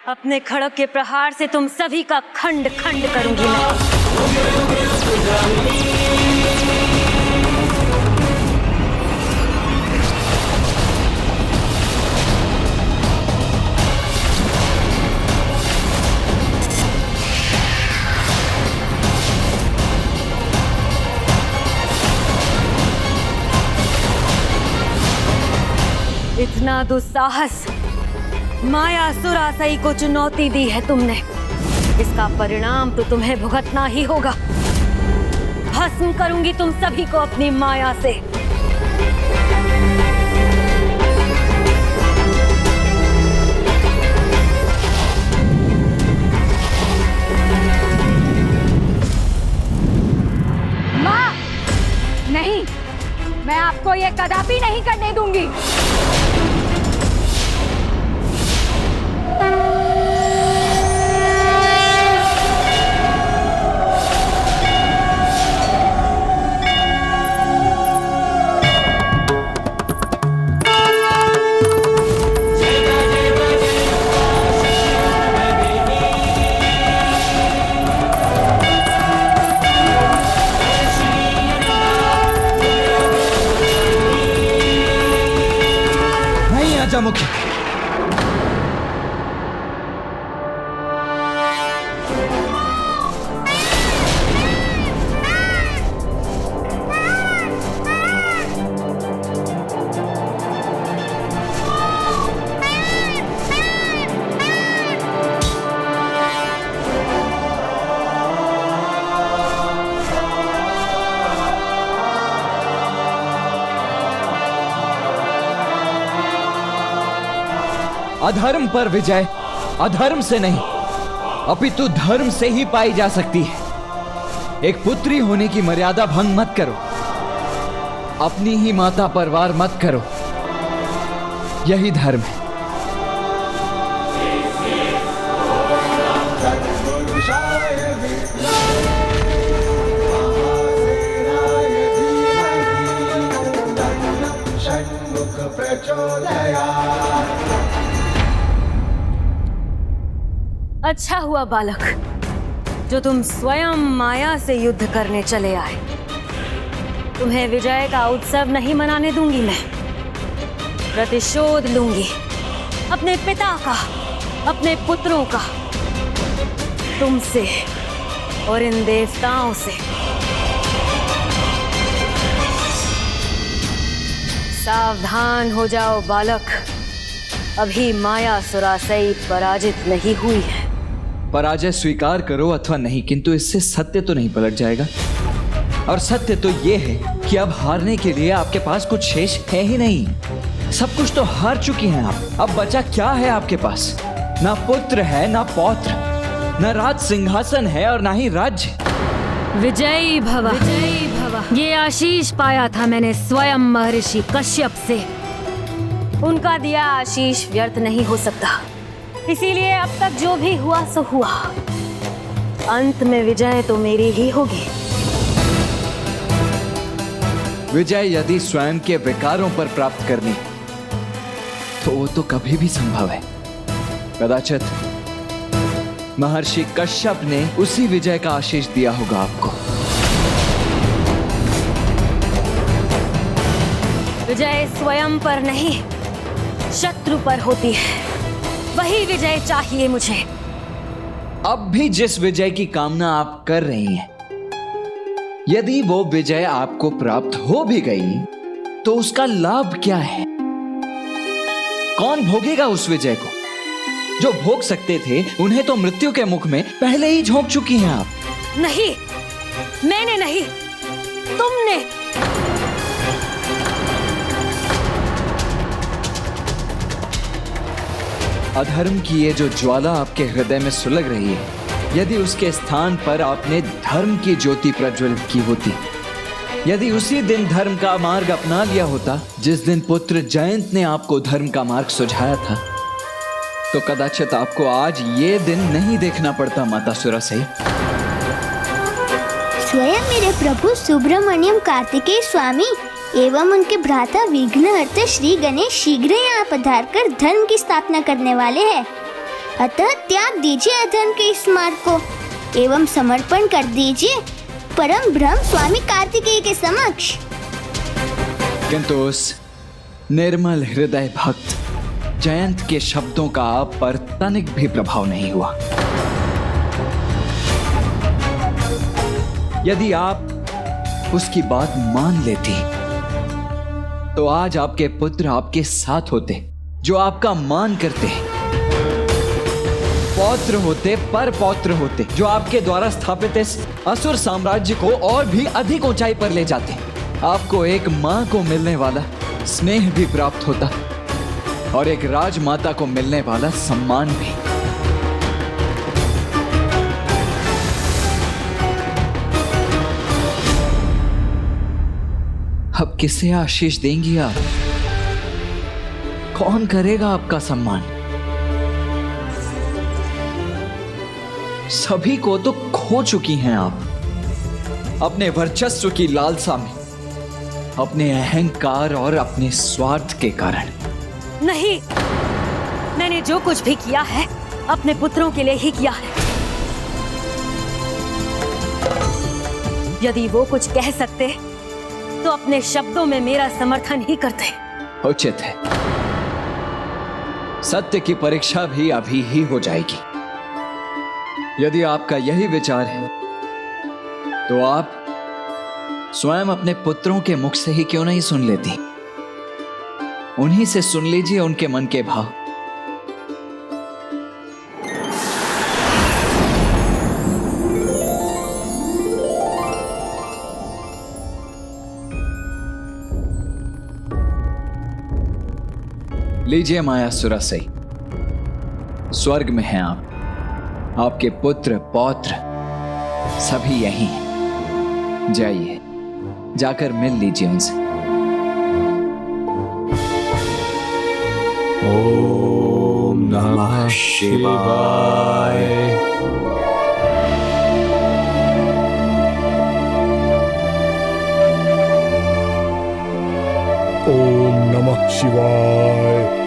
अपने खड़ग के प्रहार से तुम सभी का खंड खंड करूंगी मैं। इतना दुस्साहस मायासुर आसई को चुनौती दी है तुमने, इसका परिणाम तो तुम्हें भुगतना ही होगा। भस्म करूंगी तुम सभी को अपनी माया से। माँ, नहीं, मैं आपको ये कदापि नहीं करने दूंगी। मुख्य अधर्म पर विजय अधर्म से नहीं अपितु धर्म से ही पाई जा सकती है। एक पुत्री होने की मर्यादा भंग मत करो, अपनी ही माता पर वार मत करो, यही धर्म है। अच्छा हुआ बालक, जो तुम स्वयं माया से युद्ध करने चले आए। तुम्हें विजय का उत्सव नहीं मनाने दूंगी मैं। प्रतिशोध लूंगी अपने पिता का, अपने पुत्रों का, तुमसे और इन देवताओं से। सावधान हो जाओ बालक, अभी मायासुरासई पराजित नहीं हुई है। पराजय स्वीकार करो अथवा नहीं, किंतु इससे सत्य तो नहीं पलट जाएगा। और सत्य तो यह है कि अब हारने के लिए आपके पास कुछ शेष है ही नहीं। सब कुछ तो हार चुकी हैं आप। अब बचा क्या है आपके पास? ना पुत्र है, ना पौत्र, ना राज सिंहासन है और ना ही राज्य। विजयी भव, विजयी भव। ये आशीष पाया था मैंने स्वयं महर्षि कश्यप से। उनका दिया आशीष व्यर्थ नहीं हो सकता, इसीलिए अब तक जो भी हुआ सो हुआ। अंत में विजय तो मेरी ही होगी। विजय यदि स्वयं के विकारों पर प्राप्त करनी तो वो तो कभी भी संभव है। कदाचित महर्षि कश्यप ने उसी विजय का आशीष दिया होगा आपको। विजय स्वयं पर नहीं, शत्रु पर होती है। वही विजय चाहिए मुझे। अब भी जिस विजय की कामना आप कर रही हैं, यदि वो विजय आपको प्राप्त हो भी गई तो उसका लाभ क्या है? कौन भोगेगा उस विजय को? जो भोग सकते थे उन्हें तो मृत्यु के मुख में पहले ही झोंक चुकी हैं आप। नहीं, मैंने नहीं, तुमने। अधर्म की ये जो ज्वाला आपके हृदय में सुलग रही है, यदि उसके स्थान पर आपने धर्म की ज्योति प्रज्वलित की होती, यदि उसी दिन धर्म का मार्ग अपना लिया होता जिस दिन पुत्र जयंत ने आपको धर्म का मार्ग सुझाया था, तो कदाचित आपको आज ये दिन नहीं देखना पड़ता माता सुरासई। स्वयं मेरे प्रभु सुब्रमण्यम कार्तिकेय स्वामी एवं उनके भ्राता विघ्नहर्ता श्री गणेश शीघ्र यहाँ पधार कर धर्म की स्थापना करने वाले हैं। अतः त्याग दीजिए अधर्म के इस मार्ग को एवं समर्पण कर दीजिए परम ब्रह्म स्वामी कार्तिकेय के समक्ष। किंतु उस निर्मल हृदय भक्त जयंत के शब्दों का आप पर तनिक भी प्रभाव नहीं हुआ। यदि आप उसकी बात मान लेती तो आज आपके पुत्र आपके साथ होते, जो आपका मान करते, पौत्र होते, पर पौत्र होते, जो आपके द्वारा स्थापित इस असुर साम्राज्य को और भी अधिक ऊंचाई पर ले जाते। आपको एक मां को मिलने वाला स्नेह भी प्राप्त होता और एक राजमाता को मिलने वाला सम्मान भी। अब किसे आशीष देंगी आप? कौन करेगा आपका सम्मान? सभी को तो खो चुकी हैं आप अपने वर्चस्व की लालसा में, अपने अहंकार और अपने स्वार्थ के कारण। नहीं, मैंने जो कुछ भी किया है अपने पुत्रों के लिए ही किया है। यदि वो कुछ कह सकते तो अपने शब्दों में मेरा समर्थन ही करते। उचित है, सत्य की परीक्षा भी अभी ही हो जाएगी। यदि आपका यही विचार है तो आप स्वयं अपने पुत्रों के मुख से ही क्यों नहीं सुन लेती? उन्हीं से सुन लीजिए उनके मन के भाव। लीजिए मायासुरा सही, स्वर्ग में हैं आप, आपके पुत्र पौत्र सभी यहीं हैं। जाइए, जाकर मिल लीजिए उनसे। ओम नमः शिवाय। ओम नमः शिवाय।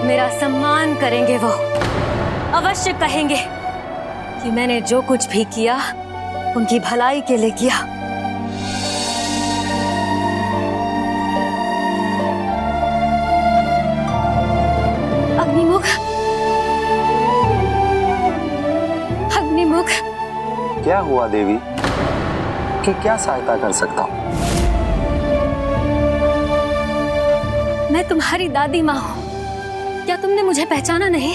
मेरा सम्मान करेंगे वो, अवश्य कहेंगे कि मैंने जो कुछ भी किया उनकी भलाई के लिए किया। अग्निमुख, अग्निमुख। क्या हुआ देवी, कि क्या सहायता कर सकता हूँ? मैं तुम्हारी दादी माँ हूँ, क्या तुमने मुझे पहचाना नहीं?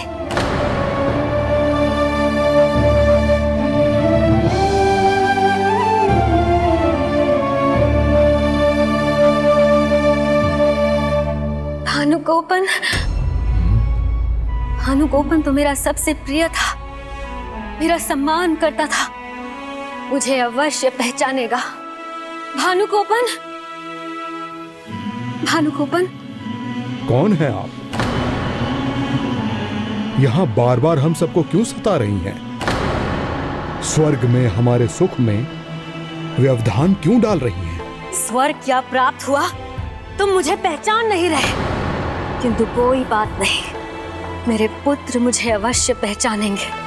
भानुगोपन, भानुगोपन तो मेरा सबसे प्रिय था, मेरा सम्मान करता था, मुझे अवश्य पहचानेगा। भानुगोपन, भानुगोपन। कौन है आप? यहाँ बार बार हम सबको क्यों सता रही हैं? स्वर्ग में हमारे सुख में व्यवधान क्यों डाल रही हैं? स्वर्ग क्या प्राप्त हुआ? तुम मुझे पहचान नहीं रहे, किंतु कोई बात नहीं, मेरे पुत्र मुझे अवश्य पहचानेंगे।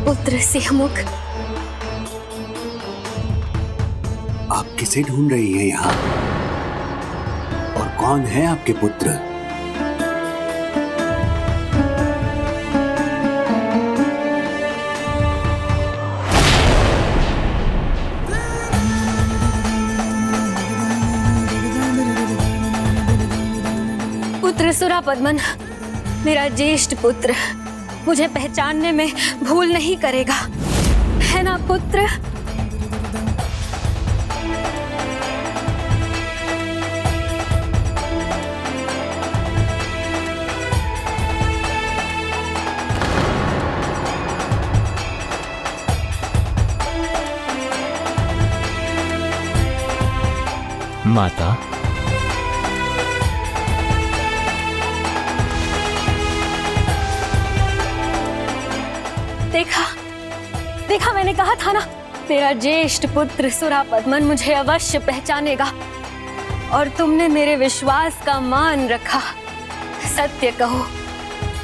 पुत्र सिंहमुख, आप किसे ढूंढ रही हैं यहाँ? और कौन है आपके पुत्र? पुत्र सुरापद्मन, मेरा ज्येष्ठ पुत्र, मुझे पहचानने में भूल नहीं करेगा, है ना पुत्र? माता, देखा मैंने कहा था ना, तेरा ज्येष्ठ पुत्र सुरापद्मन मुझे अवश्य पहचानेगा। और तुमने मेरे विश्वास का मान रखा। सत्य कहो,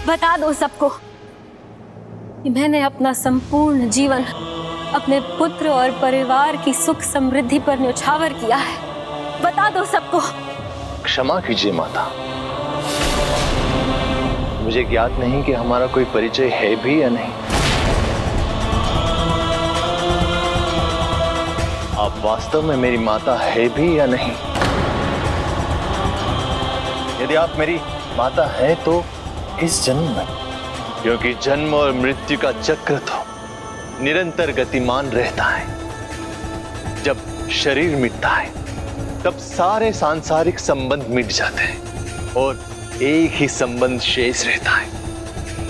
बता दो सबको कि मैंने अपना संपूर्ण जीवन अपने पुत्र और परिवार की सुख समृद्धि पर न्यौछावर किया है। बता दो सबको। क्षमा कीजिए माता, मुझे ज्ञात नहीं कि हमारा कोई परिचय है भी या नहीं। आप वास्तव में मेरी माता है भी या नहीं? यदि आप मेरी माता है तो इस जन्म में, क्योंकि जन्म और मृत्यु का चक्र तो निरंतर गतिमान रहता है। जब शरीर मिटता है तब सारे सांसारिक संबंध मिट जाते हैं और एक ही संबंध शेष रहता है,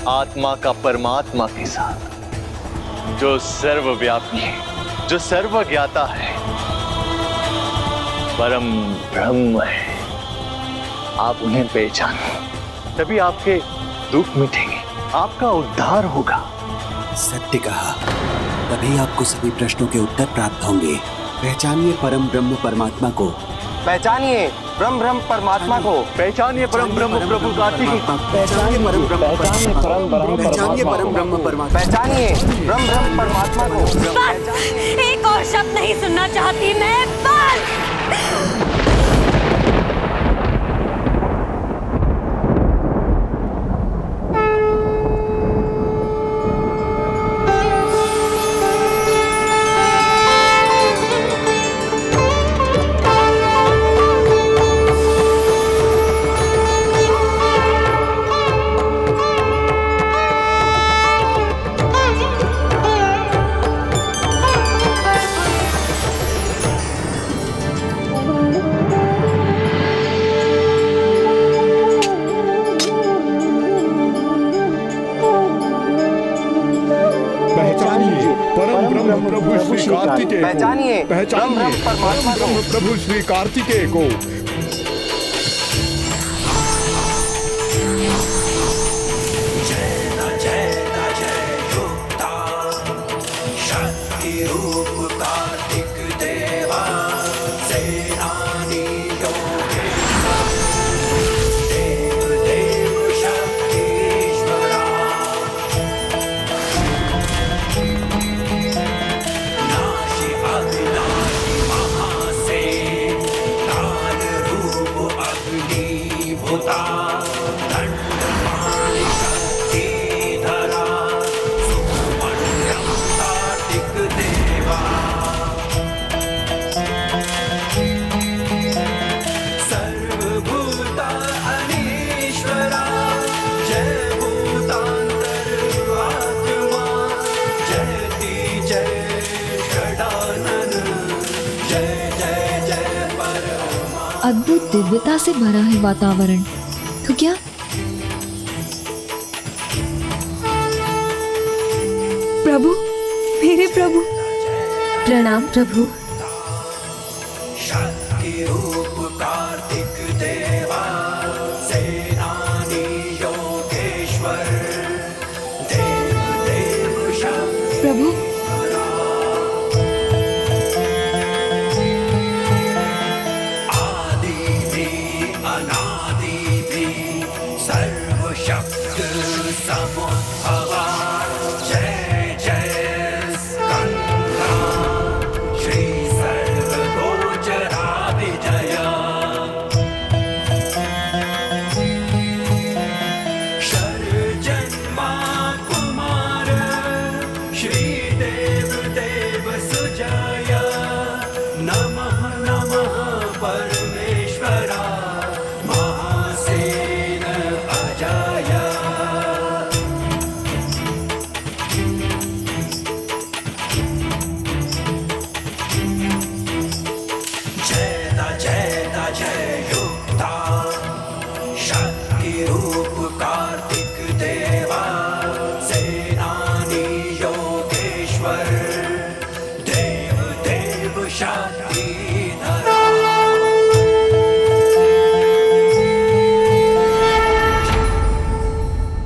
आत्मा का परमात्मा के साथ, जो सर्वव्यापी है, जो सर्वज्ञाता है, परम ब्रह्म है। आप उन्हें पहचानें, तभी आपके दुख मिटेंगे, आपका उद्धार होगा। सत्य कहा, तभी आपको सभी प्रश्नों के उत्तर प्राप्त होंगे। पहचानिए परम ब्रह्म परमात्मा को। पहचानिए ब्रह्म परमात्मा को। पहचानिए परम ब्रह्म प्रभु कार्तिक। पहचानिए परम ब्रह्म परमात्मा। पहचानिए परम ब्रह्म परमात्मा। पहचानिए ब्रह्म परमात्मा को। बस, एक और शब्द नहीं सुनना चाहती मैं, बस। पहचानिए पहचानिए ब्रह्म प्रभु श्री कार्तिकेय को। अद्भुत दिव्यता से भरा है वातावरण, तो क्या प्रभु, मेरे प्रभु। प्रणाम प्रभु। प्रभु,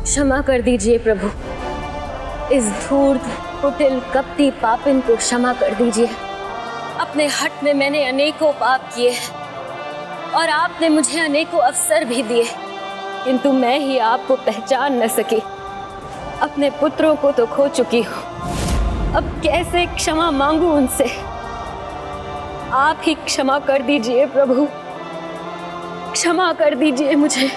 क्षमा कर दीजिए प्रभु, इस धूर्त कुटिल कपटी पापिन को क्षमा कर दीजिए। अपने हट में मैंने अनेकों पाप किए और आपने मुझे अनेकों अवसर भी दिए, किंतु मैं ही आपको पहचान न सकी। अपने पुत्रों को तो खो चुकी हूँ, अब कैसे क्षमा मांगू उनसे। आप ही क्षमा कर दीजिए प्रभु, क्षमा कर दीजिए मुझे।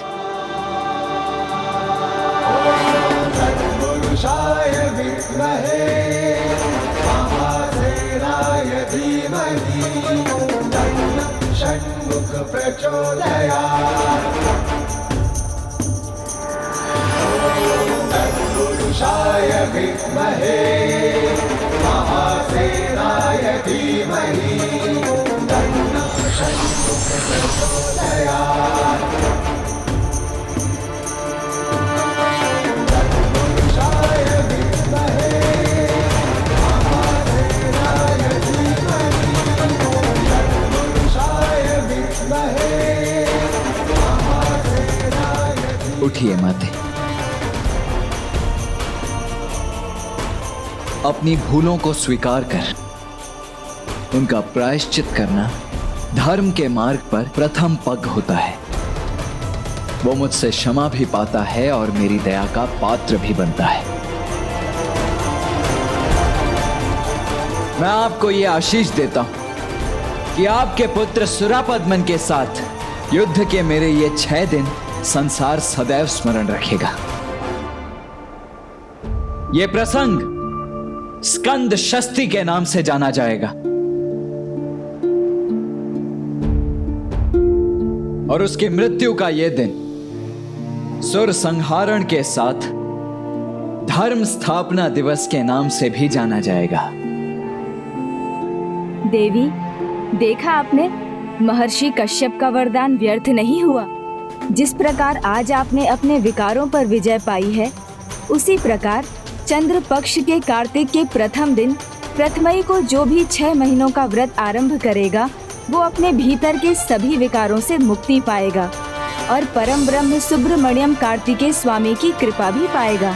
उठिए माते, अपनी भूलों को स्वीकार कर उनका प्रायश्चित करना धर्म के मार्ग पर प्रथम पग होता है। वो मुझसे क्षमा भी पाता है और मेरी दया का पात्र भी बनता है। मैं आपको ये आशीष देता हूं कि आपके पुत्र सुरापद्मन के साथ युद्ध के मेरे ये 6 दिन संसार सदैव स्मरण रखेगा। ये प्रसंग स्कंद षष्ठी के नाम से जाना जाएगा और उसकी मृत्यु का यह दिन सुर संहारण के साथ धर्म स्थापना दिवस के नाम से भी जाना जाएगा। देवी, देखा आपने, महर्षि कश्यप का वरदान व्यर्थ नहीं हुआ। जिस प्रकार आज आपने अपने विकारों पर विजय पाई है, उसी प्रकार चंद्र पक्ष के कार्तिक के प्रथम दिन प्रथमई को जो भी 6 महीनों का व्रत आरंभ करेगा, वो अपने भीतर के सभी विकारों से मुक्ति पाएगा और परम ब्रह्म सुब्रमण्यम कार्तिकेय स्वामी की कृपा भी पाएगा।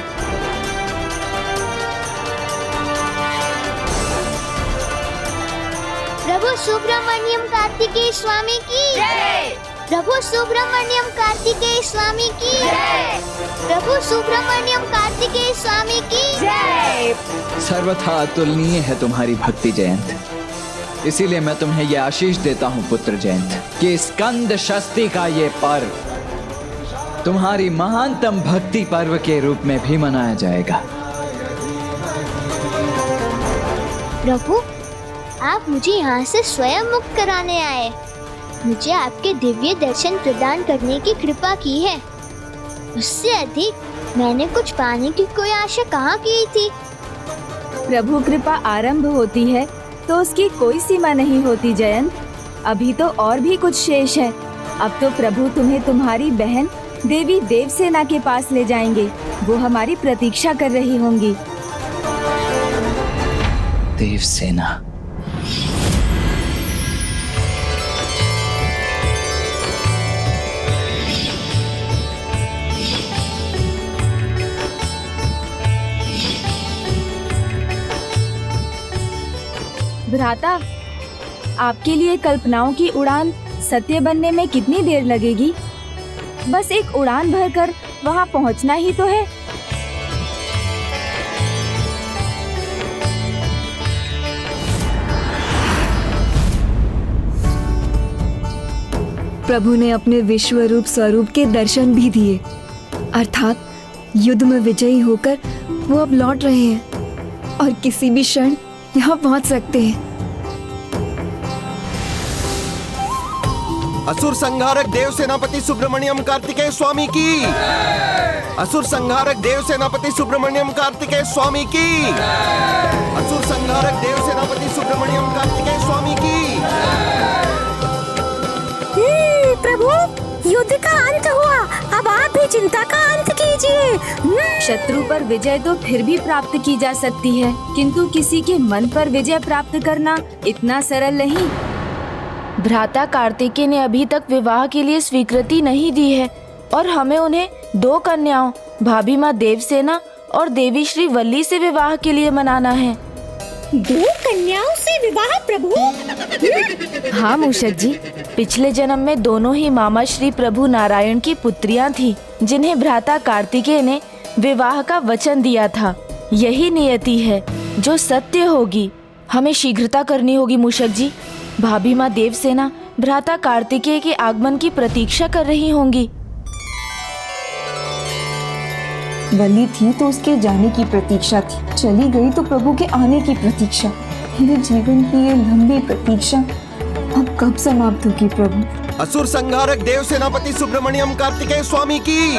प्रभु सुब्रमण्यम कार्तिकेय स्वामी की जय। प्रभु सुब्रमण्यम कार्तिकेय स्वामी की जय। प्रभु सुब्रमण्यम कार्तिकेय स्वामी की जय। सर्वथा अतुलनीय है तुम्हारी भक्ति जयंत, इसीलिए मैं तुम्हें यह आशीष देता हूं पुत्र जयंत कि स्कंद षष्ठी का ये पर्व तुम्हारी महानतम भक्ति पर्व के रूप में भी मनाया जाएगा। प्रभु, आप मुझे यहाँ से स्वयं मुक्त कराने आए। मुझे आपके दिव्य दर्शन प्रदान करने की कृपा की है। उससे अधिक मैंने कुछ पाने की कोई आशा कहाँ की थी। प्रभु कृपा आरंभ होती है तो उसकी कोई सीमा नहीं होती जयंत। अभी तो और भी कुछ शेष है। अब तो प्रभु तुम्हें तुम्हारी बहन देवी देवसेना के पास ले जाएंगे। वो हमारी प्रतीक्षा कर रही होंगी। देवसेना, भ्राता, आपके लिए कल्पनाओं की उड़ान सत्य बनने में कितनी देर लगेगी? बस एक उड़ान भरकर वहां पहुंचना ही तो है। प्रभु ने अपने विश्व रूप स्वरूप के दर्शन भी दिए, अर्थात युद्ध में विजयी होकर वो अब लौट रहे हैं और किसी भी क्षण यहाँ पहुँच सकते हैं। असुर संहारक देव सेनापति सुब्रमण्यम कार्तिकेय स्वामी की। असुर संहारक देव सेनापति सुब्रमण्यम कार्तिकेय स्वामी की। असुर संहारक देव सेनापति सुब्रमण्यम कार्तिकेय स्वामी की। प्रभु, युद्ध का अंत हुआ। अब आप भी चिंता का अंत कीजिए। शत्रु पर विजय तो फिर भी प्राप्त की जा सकती है, किंतु किसी के मन पर विजय प्राप्त करना इतना सरल नहीं। भ्राता कार्तिकेय ने अभी तक विवाह के लिए स्वीकृति नहीं दी है और हमें उन्हें 2 कन्याओं भाभी माँ देवसेना और देवी श्री वल्ली से विवाह के लिए मनाना है। 2 कन्याओं से विवाह प्रभु? हाँ मूषक जी, पिछले जन्म में दोनों ही मामा श्री प्रभु नारायण की पुत्रियां थी, जिन्हें भ्राता कार्तिकेय ने विवाह का वचन दिया था। यही नियति है जो सत्य होगी। हमें शीघ्रता करनी होगी मूषक जी। भाभी माँ देवसेना भ्राता कार्तिकेय के आगमन की प्रतीक्षा कर रही होंगी। वली थी तो उसके जाने की प्रतीक्षा थी, चली गई तो प्रभु के आने की प्रतीक्षा। मेरे जीवन की ये लंबी प्रतीक्षा अब कब समाप्त होगी प्रभु? असुर संहारक देव सेनापति सुब्रमण्यम कार्तिकेय स्वामी की।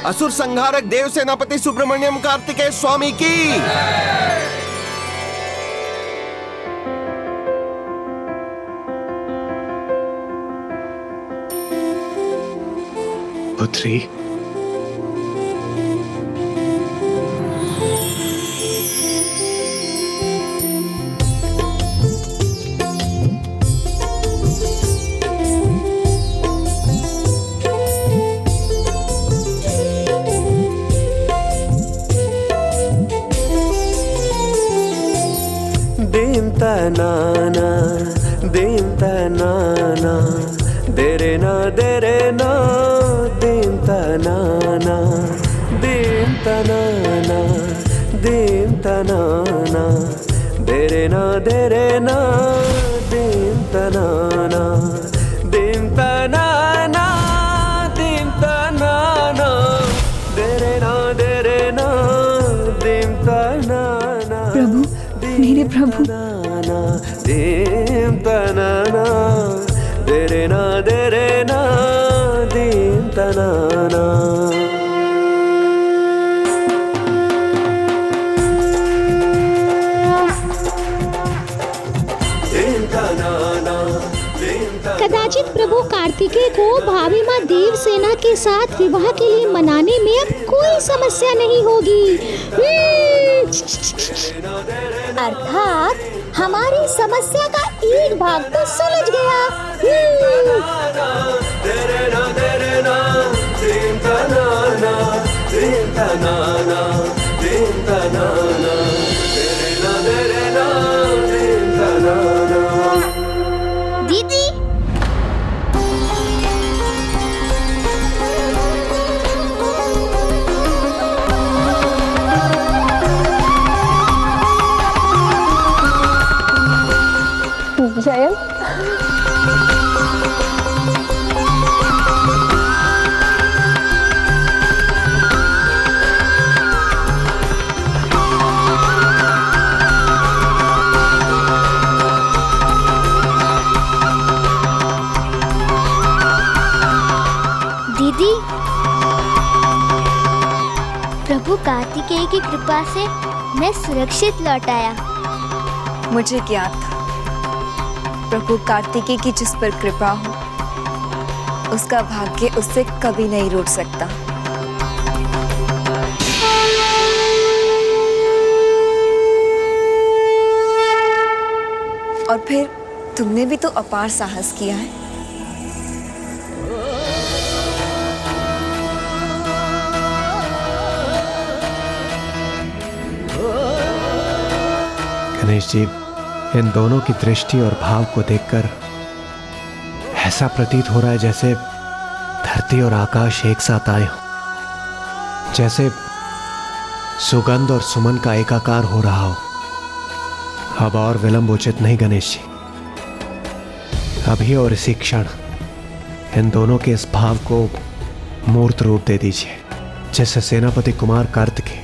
असुर संहारक देव सेनापति सुब्रमण्यम कार्तिकेय स्वामी की। पुत्री, नाना दीन नाना देरे ना दीन नाना दीन नाना दीन नाना देरे ना दीन नाना दीन नाना दीन नाना देरे ना दीन नाना। प्रभु, मेरे प्रभु, दीन तनाना देरे ना दीन तनाना। कदाचित प्रभु कार्तिकेय को भाभी माँ देवसेना के साथ विवाह के लिए मनाने में अब कोई समस्या नहीं होगी। अर्थात हमारी समस्या का एक भाग तो सुलझ गया। दीदी, जयंत, दीदी, प्रभु कार्तिकेय की कृपा से मैं सुरक्षित लौट आया। मुझे ज्ञात था प्रभु कार्तिकेय की जिस पर कृपा हो उसका भाग्य उससे कभी नहीं रूठ सकता। और फिर तुमने भी तो अपार साहस किया है। गणेश जी, इन दोनों की दृष्टि और भाव को देखकर ऐसा प्रतीत हो रहा है जैसे धरती और आकाश एक साथ आए हो, जैसे सुगंध और सुमन का एकाकार हो रहा हो। अब और विलंब उचित नहीं गणेश जी। अभी और इसी क्षण इन दोनों के इस भाव को मूर्त रूप दे दीजिए, जैसे सेनापति कुमार कार्तिकेय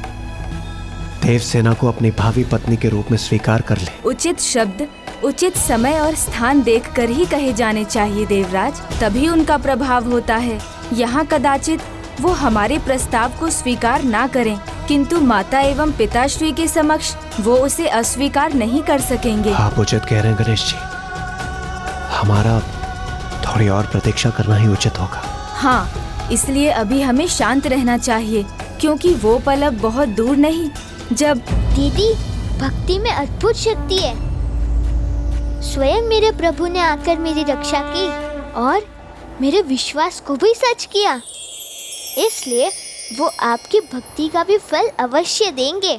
देवसेना को अपनी भावी पत्नी के रूप में स्वीकार कर ले। उचित शब्द उचित समय और स्थान देखकर ही कहे जाने चाहिए देवराज, तभी उनका प्रभाव होता है। यहाँ कदाचित वो हमारे प्रस्ताव को स्वीकार ना करें, किंतु माता एवं पिताश्री के समक्ष वो उसे अस्वीकार नहीं कर सकेंगे। आप उचित कह रहे हैं गणेश जी, हमारा थोड़ी और प्रतीक्षा करना ही उचित होगा। हाँ, इसलिए अभी हमें शांत रहना चाहिए, क्योंकि वो पल अब बहुत दूर नहीं जब। दीदी, भक्ति में अद्भुत शक्ति है। स्वयं मेरे प्रभु ने आकर मेरी रक्षा की और मेरे विश्वास को भी सच किया। इसलिए वो आपकी भक्ति का भी फल अवश्य देंगे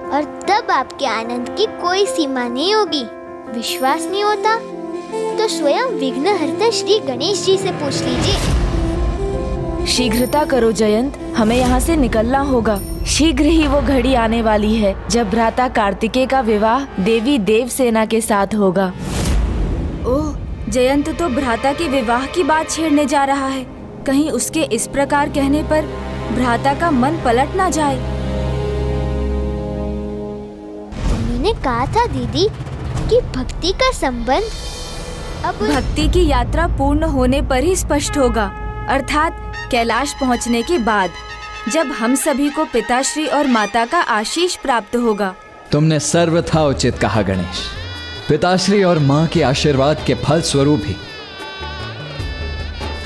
और तब आपके आनंद की कोई सीमा नहीं होगी। विश्वास नहीं होता तो स्वयं विघ्नहर्ता श्री गणेश जी से पूछ लीजिए। शीघ्रता करो जयंत, हमें यहाँ से निकलना होगा। शीघ्र ही वो घड़ी आने वाली है जब भ्राता कार्तिकेय का विवाह देवी देवसेना के साथ होगा। ओह, जयंत तो भ्राता के विवाह की बात छेड़ने जा रहा है। कहीं उसके इस प्रकार कहने पर भ्राता का मन पलट ना जाए। उन्होंने कहा था दीदी कि भक्ति का संबंध अब भक्ति की यात्रा पूर्ण होने पर ही स्पष्ट होगा, अर्थात कैलाश पहुंचने के बाद, जब हम सभी को पिताश्री और माता का आशीष प्राप्त होगा। तुमने सर्वथा उचित कहा गणेश। पिताश्री और माँ के आशीर्वाद के फल स्वरूप ही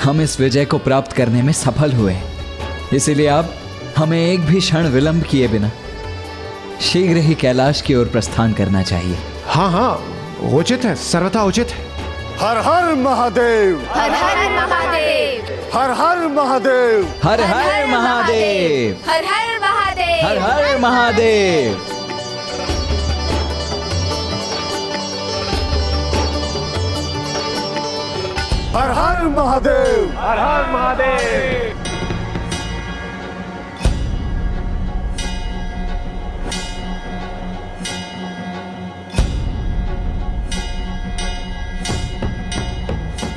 हम इस विजय को प्राप्त करने में सफल हुए। इसीलिए अब हमें एक भी क्षण विलंब किए बिना शीघ्र ही कैलाश की ओर प्रस्थान करना चाहिए। हाँ हाँ, उचित है, सर्वथा उचित है। हर हर महादेव, हर हर महादेव, हर हर महादेव, हर हर महादेव, हर हर महादेव, हर हर महादेव। हर हर महादेव, हर हर महादेव।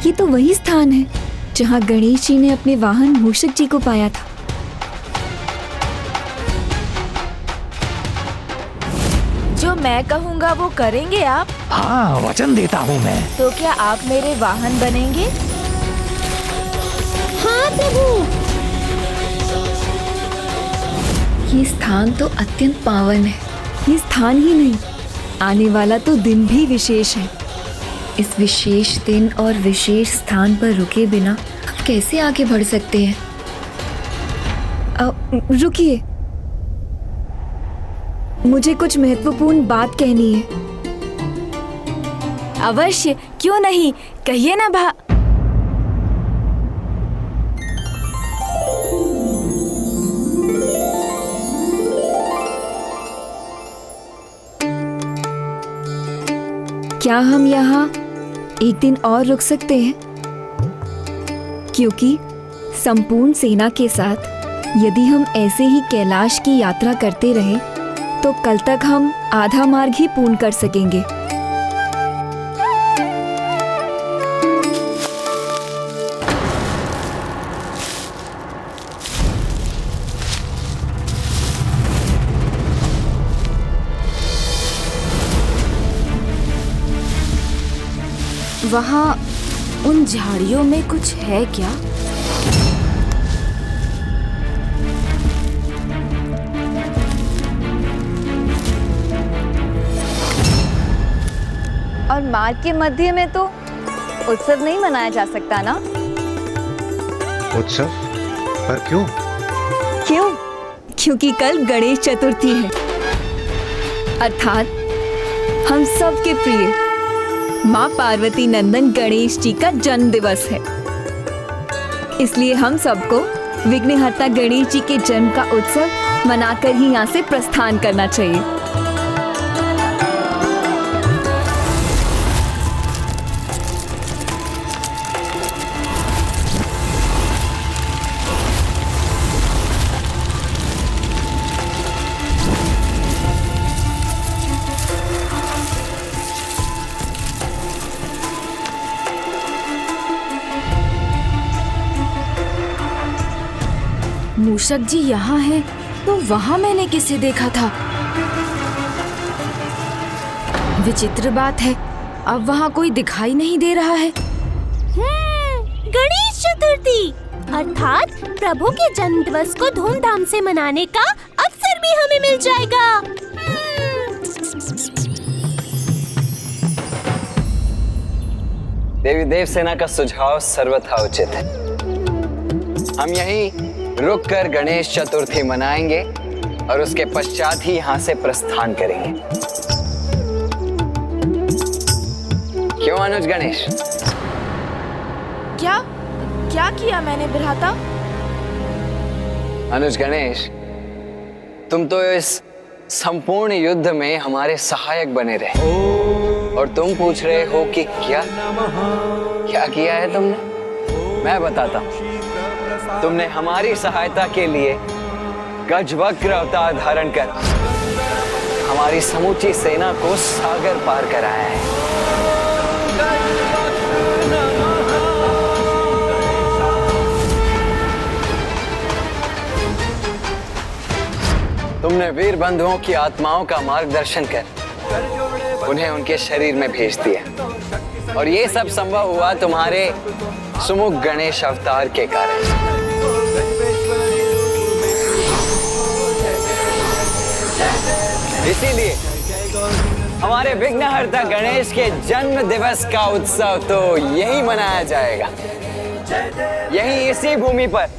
ये तो वही स्थान है जहाँ गणेश जी ने अपने वाहन मूषक जी को पाया था। जो मैं कहूँगा वो करेंगे आप? हाँ, वचन देता हूँ मैं। तो क्या आप मेरे वाहन बनेंगे? हाँ प्रभु। ये स्थान तो अत्यंत पावन है। ये स्थान ही नहीं, आने वाला तो दिन भी विशेष है। इस विशेष दिन और विशेष स्थान पर रुके बिना हम कैसे आगे बढ़ सकते हैं? रुकिए, मुझे कुछ महत्वपूर्ण बात कहनी है। अवश्य, क्यों नहीं, कहिए ना भा। क्या हम यहाँ एक दिन और रुक सकते हैं? क्योंकि संपूर्ण सेना के साथ यदि हम ऐसे ही कैलाश की यात्रा करते रहे तो कल तक हम आधा मार्ग ही पूर्ण कर सकेंगे। वहाँ उन झाड़ियों में कुछ है क्या? और मार्ग के मध्य में तो उत्सव नहीं मनाया जा सकता ना? उत्सव? पर क्यों? क्यों? क्योंकि कल गणेश चतुर्थी है, अर्थात हम सबके प्रिय माँ पार्वती नंदन गणेश जी का जन्म दिवस है। इसलिए हम सबको विघ्नहर्ता गणेश जी के जन्म का उत्सव मनाकर ही यहाँ से प्रस्थान करना चाहिए। मूषक जी यहाँ हैं, तो वहाँ मैंने किसे देखा था? विचित्र बात है, अब वहाँ कोई दिखाई नहीं दे रहा है। गणेश चतुर्थी अर्थात प्रभु के जन्म दिवस को धूमधाम से मनाने का अवसर भी हमें मिल जाएगा। देवी देवसेना का सुझाव सर्वथा उचित है। हम यहीं रुककर गणेश चतुर्थी मनाएंगे और उसके पश्चात ही यहाँ से प्रस्थान करेंगे। क्यों अनुज गणेश? क्या क्या किया मैंने भ्राता? अनुज गणेश, तुम तो इस संपूर्ण युद्ध में हमारे सहायक बने रहे और तुम पूछ रहे हो कि क्या किया है तुमने? मैं बताता हूं। तुमने हमारी सहायता के लिए गजवक्र अवतार धारण कर हमारी समूची सेना को सागर पार कराया है। तुमने वीर बंधुओं की आत्माओं का मार्गदर्शन कर उन्हें उनके शरीर में भेज दिया और ये सब संभव हुआ तुम्हारे सुमुख गणेश अवतार के कारण। इसीलिए हमारे विघ्नहर्ता गणेश के जन्म दिवस का उत्सव तो यही मनाया जाएगा, यही इसी भूमि पर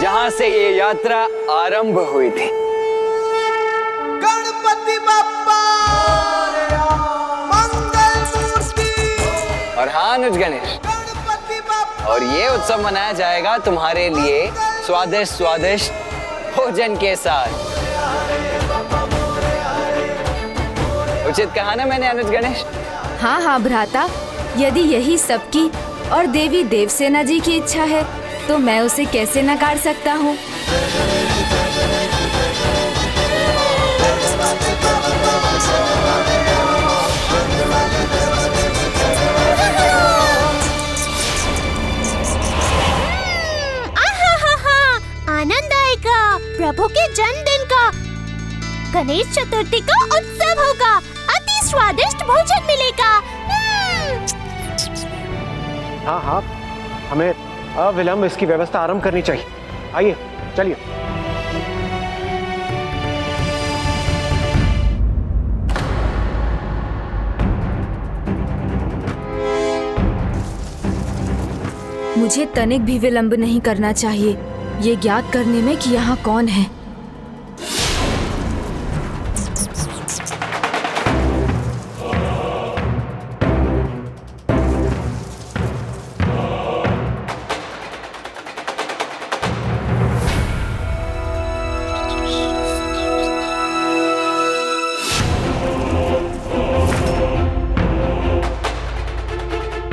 जहां से ये यात्रा आरंभ हुई थी। गणपति बप्पा मंगल मूर्ति। और हाँ अनुज गणेश, और ये उत्सव मनाया जाएगा तुम्हारे लिए स्वादिष्ट स्वादिष्ट भोजन के साथ। उचित कहा ना मैंने अनुज गणेश? हाँ हाँ भ्राता, यदि यही सबकी और देवी देवसेना जी की इच्छा है तो मैं उसे कैसे नकार सकता हूँ। आनंद आएगा, प्रभु के जन्मदिन का गणेश चतुर्थी का उत्सव होगा, अति स्वादिष्ट भोजन मिलेगा। हाँ हाँ, हमें अविलंब इसकी व्यवस्था आरंभ करनी चाहिए। आइए चलिए। मुझे तनिक भी विलंब नहीं करना चाहिए ये ज्ञात करने में कि यहाँ कौन है।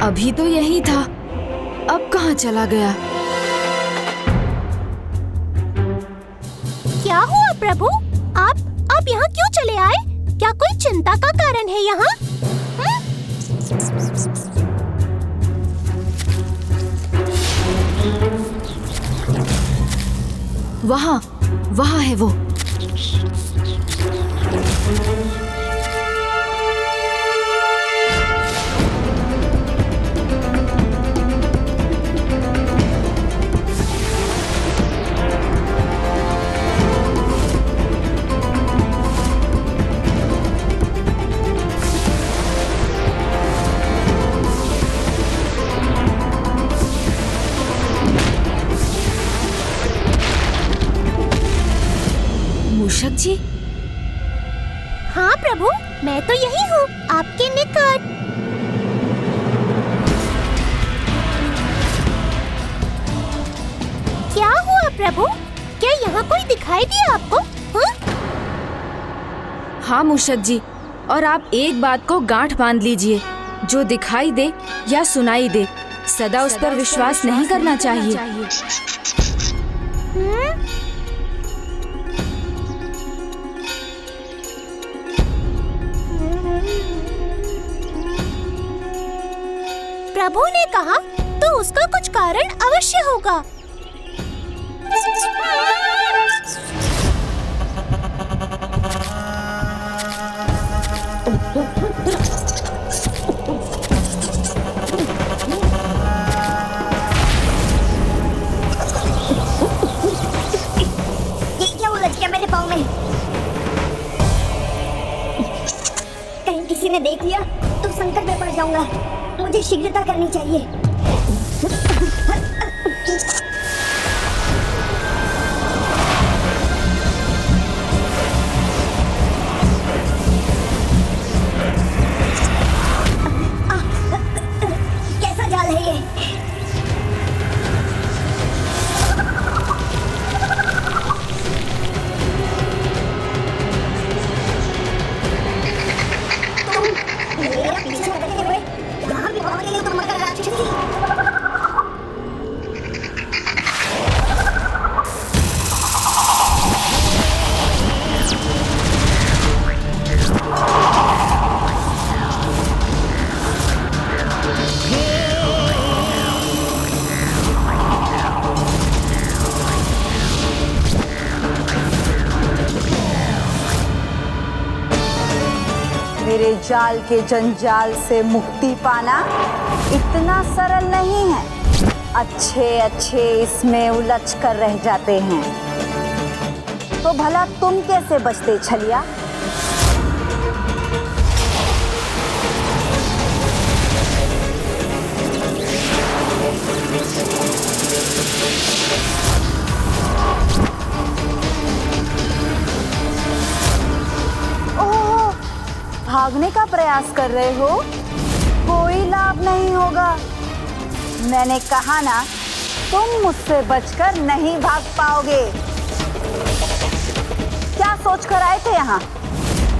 अभी तो यही था, अब कहाँ चला गया? क्या हुआ प्रभु? आप यहाँ क्यों चले आए? क्या कोई चिंता का कारण है यहाँ? वहाँ है वो। मूषक जी? हाँ प्रभु, मैं तो यही हूँ, आपके निकट। क्या हुआ प्रभु? क्या यहाँ कोई दिखाई दिया आपको? हाँ मूषक जी, और आप एक बात को गांठ बांध लीजिए, जो दिखाई दे या सुनाई दे, सदा उस पर विश्वास नहीं करना चाहिए। प्रभु ने कहा तो उसका कुछ कारण अवश्य होगा। ये क्या उलझ गया मेरे पाँव में? कहीं किसी ने देख लिया तो संकट में पड़ जाऊंगा। मुझे शीघ्रता करनी चाहिए। कैसा जाल है ये? मेरे जाल के जंजाल से मुक्ति पाना इतना सरल नहीं है। अच्छे अच्छे इसमें उलझ कर रह जाते हैं। तो भला तुम कैसे बचते छलिया? ओह, भागने का प्रयास कर रहे हो? कोई लाभ नहीं होगा। मैंने कहा ना, तुम मुझसे बचकर नहीं भाग पाओगे। क्या सोचकर आए थे यहाँ?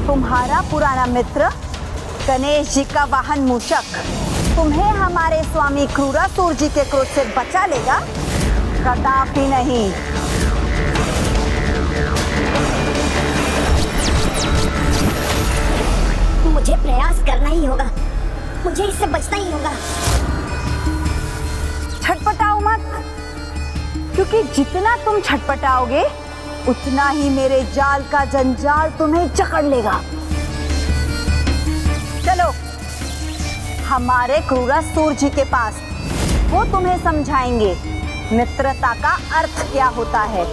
तुम्हारा पुराना मित्र गणेश जी का वाहन मूषक तुम्हें हमारे स्वामी क्रूरासुर जी के क्रोध से बचा लेगा? कदापि नहीं। मुझे प्रयास करना ही होगा, मुझे इससे बचना ही होगा। छटपटाओ मत, क्योंकि जितना तुम छटपटाओगे उतना ही मेरे जाल का जंजाल तुम्हें जकड़ लेगा। चलो हमारे क्रूरासुर जी के पास, वो तुम्हें समझाएंगे मित्रता का अर्थ क्या होता है।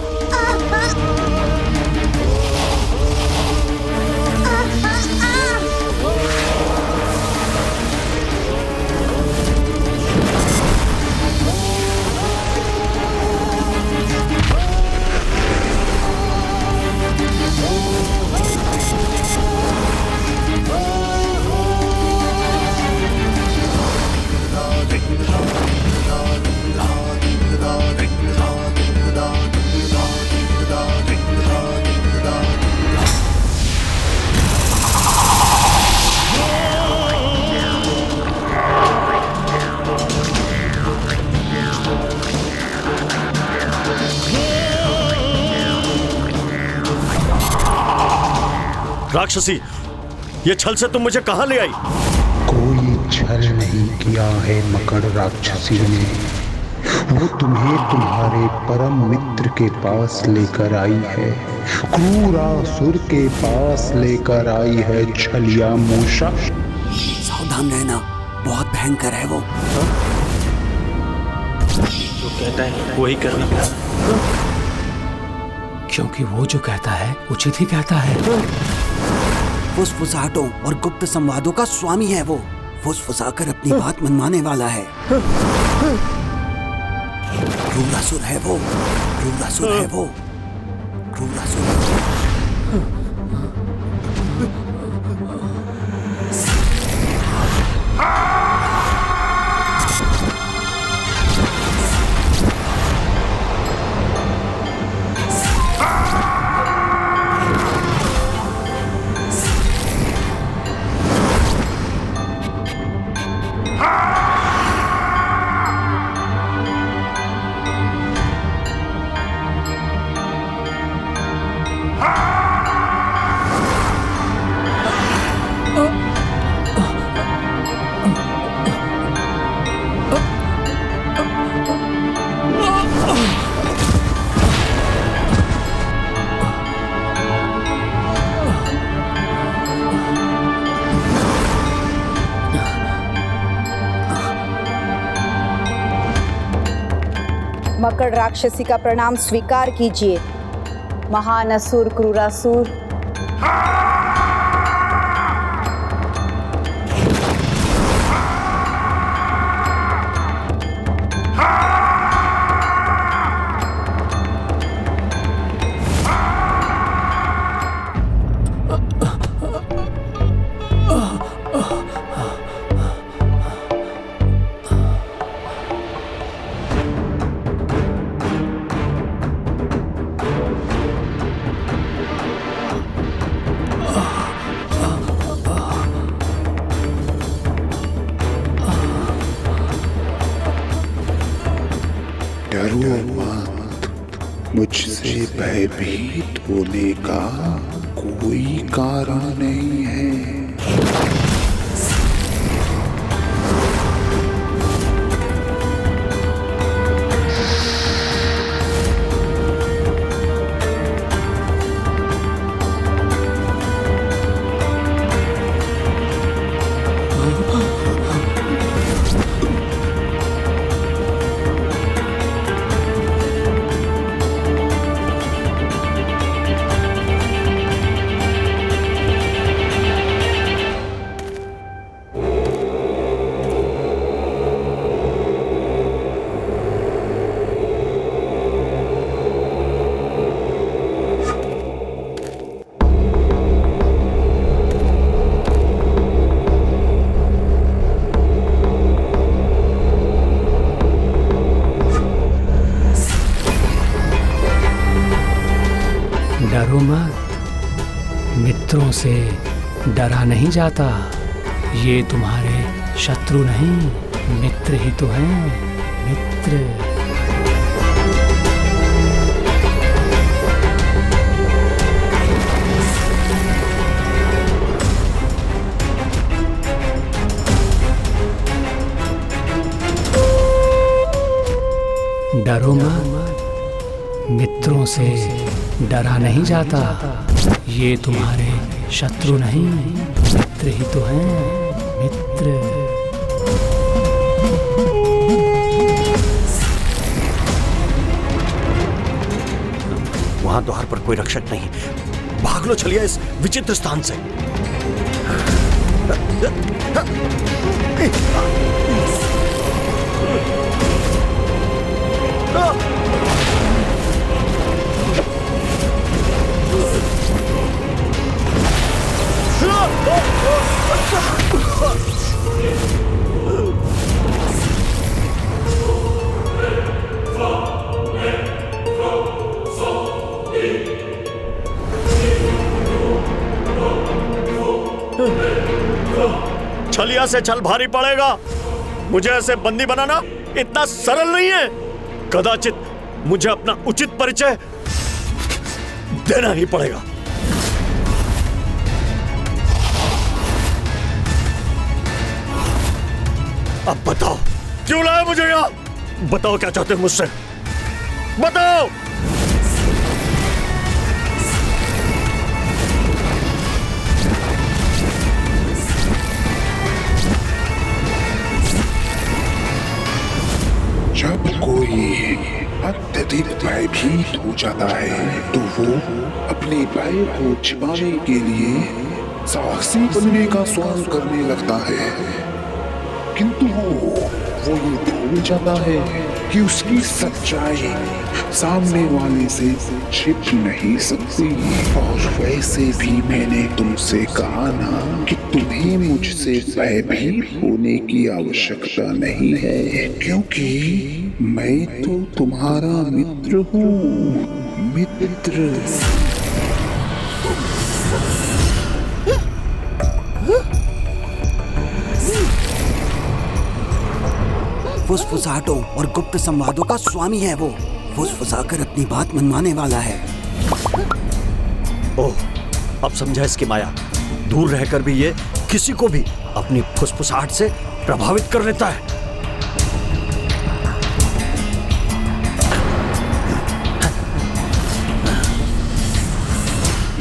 राक्षसी, ये छल से तुम मुझे कहां ले आई? कोई छल नहीं किया है मकड़ राक्षसी ने। वो तुम्हें तुम्हारे परम मित्र के पास लेकर आई है, क्रूरासुर के पास लेकर आई है छलिया मूषक। सावधान रहना, बहुत भयंकर है वो। जो कहता है वही करना, क्योंकि वो जो कहता है उचित ही कहता है। फुसफुसाहटों और गुप्त संवादों का स्वामी है वो। फुसफुसाकर अपनी बात मनवाने वाला है। क्रूरासुर है वो, क्रूरासुर है वो, क्रूरासुर। मकड़ राक्षसी का प्रणाम स्वीकार कीजिए, महान असुर क्रूरासुर। डरो मत, मुझसे भयभीत होने का कोई कारण नहीं है। डरो मत, मित्रों से डरा नहीं जाता। ये तुम्हारे शत्रु नहीं, मित्र ही तो हैं, मित्र। डरो मत, मित्रों से डरा नहीं जाता। ये तुम्हारे शत्रु नहीं, मित्र ही तो हैं, मित्र। वहां द्वार पर कोई रक्षक नहीं, भाग लो छलिया इस विचित्र स्थान से। छलिया से छल भारी पड़ेगा। मुझे ऐसे बंदी बनाना इतना सरल नहीं है। कदाचित मुझे अपना उचित परिचय देना ही पड़ेगा। अब बताओ क्यों लाए मुझे यहाँ? बताओ क्या चाहते हो मुझसे, बताओ। जब कोई अत्यधिक भयभीत हो जाता है तो वो अपने भय को छिपाने के लिए साहसी बनने का स्वांग करने लगता है, किंतु वो ये भूल जाता है कि उसकी सच्चाई सामने वाले से छिप नहीं सकती। और वैसे भी मैंने तुमसे कहा ना कि तुम्हें मुझसे भयभीत होने की आवश्यकता नहीं है, क्योंकि मैं तो तुम्हारा मित्र हूँ, मित्र। फुसफुसाहटों और गुप्त संवादों का स्वामी है वो। फुसफुसाकर अपनी बात मनवाने वाला है। ओह, अब समझा इसकी माया। दूर रहकर भी ये किसी को भी अपनी फुसफुसाहट से प्रभावित कर लेता है।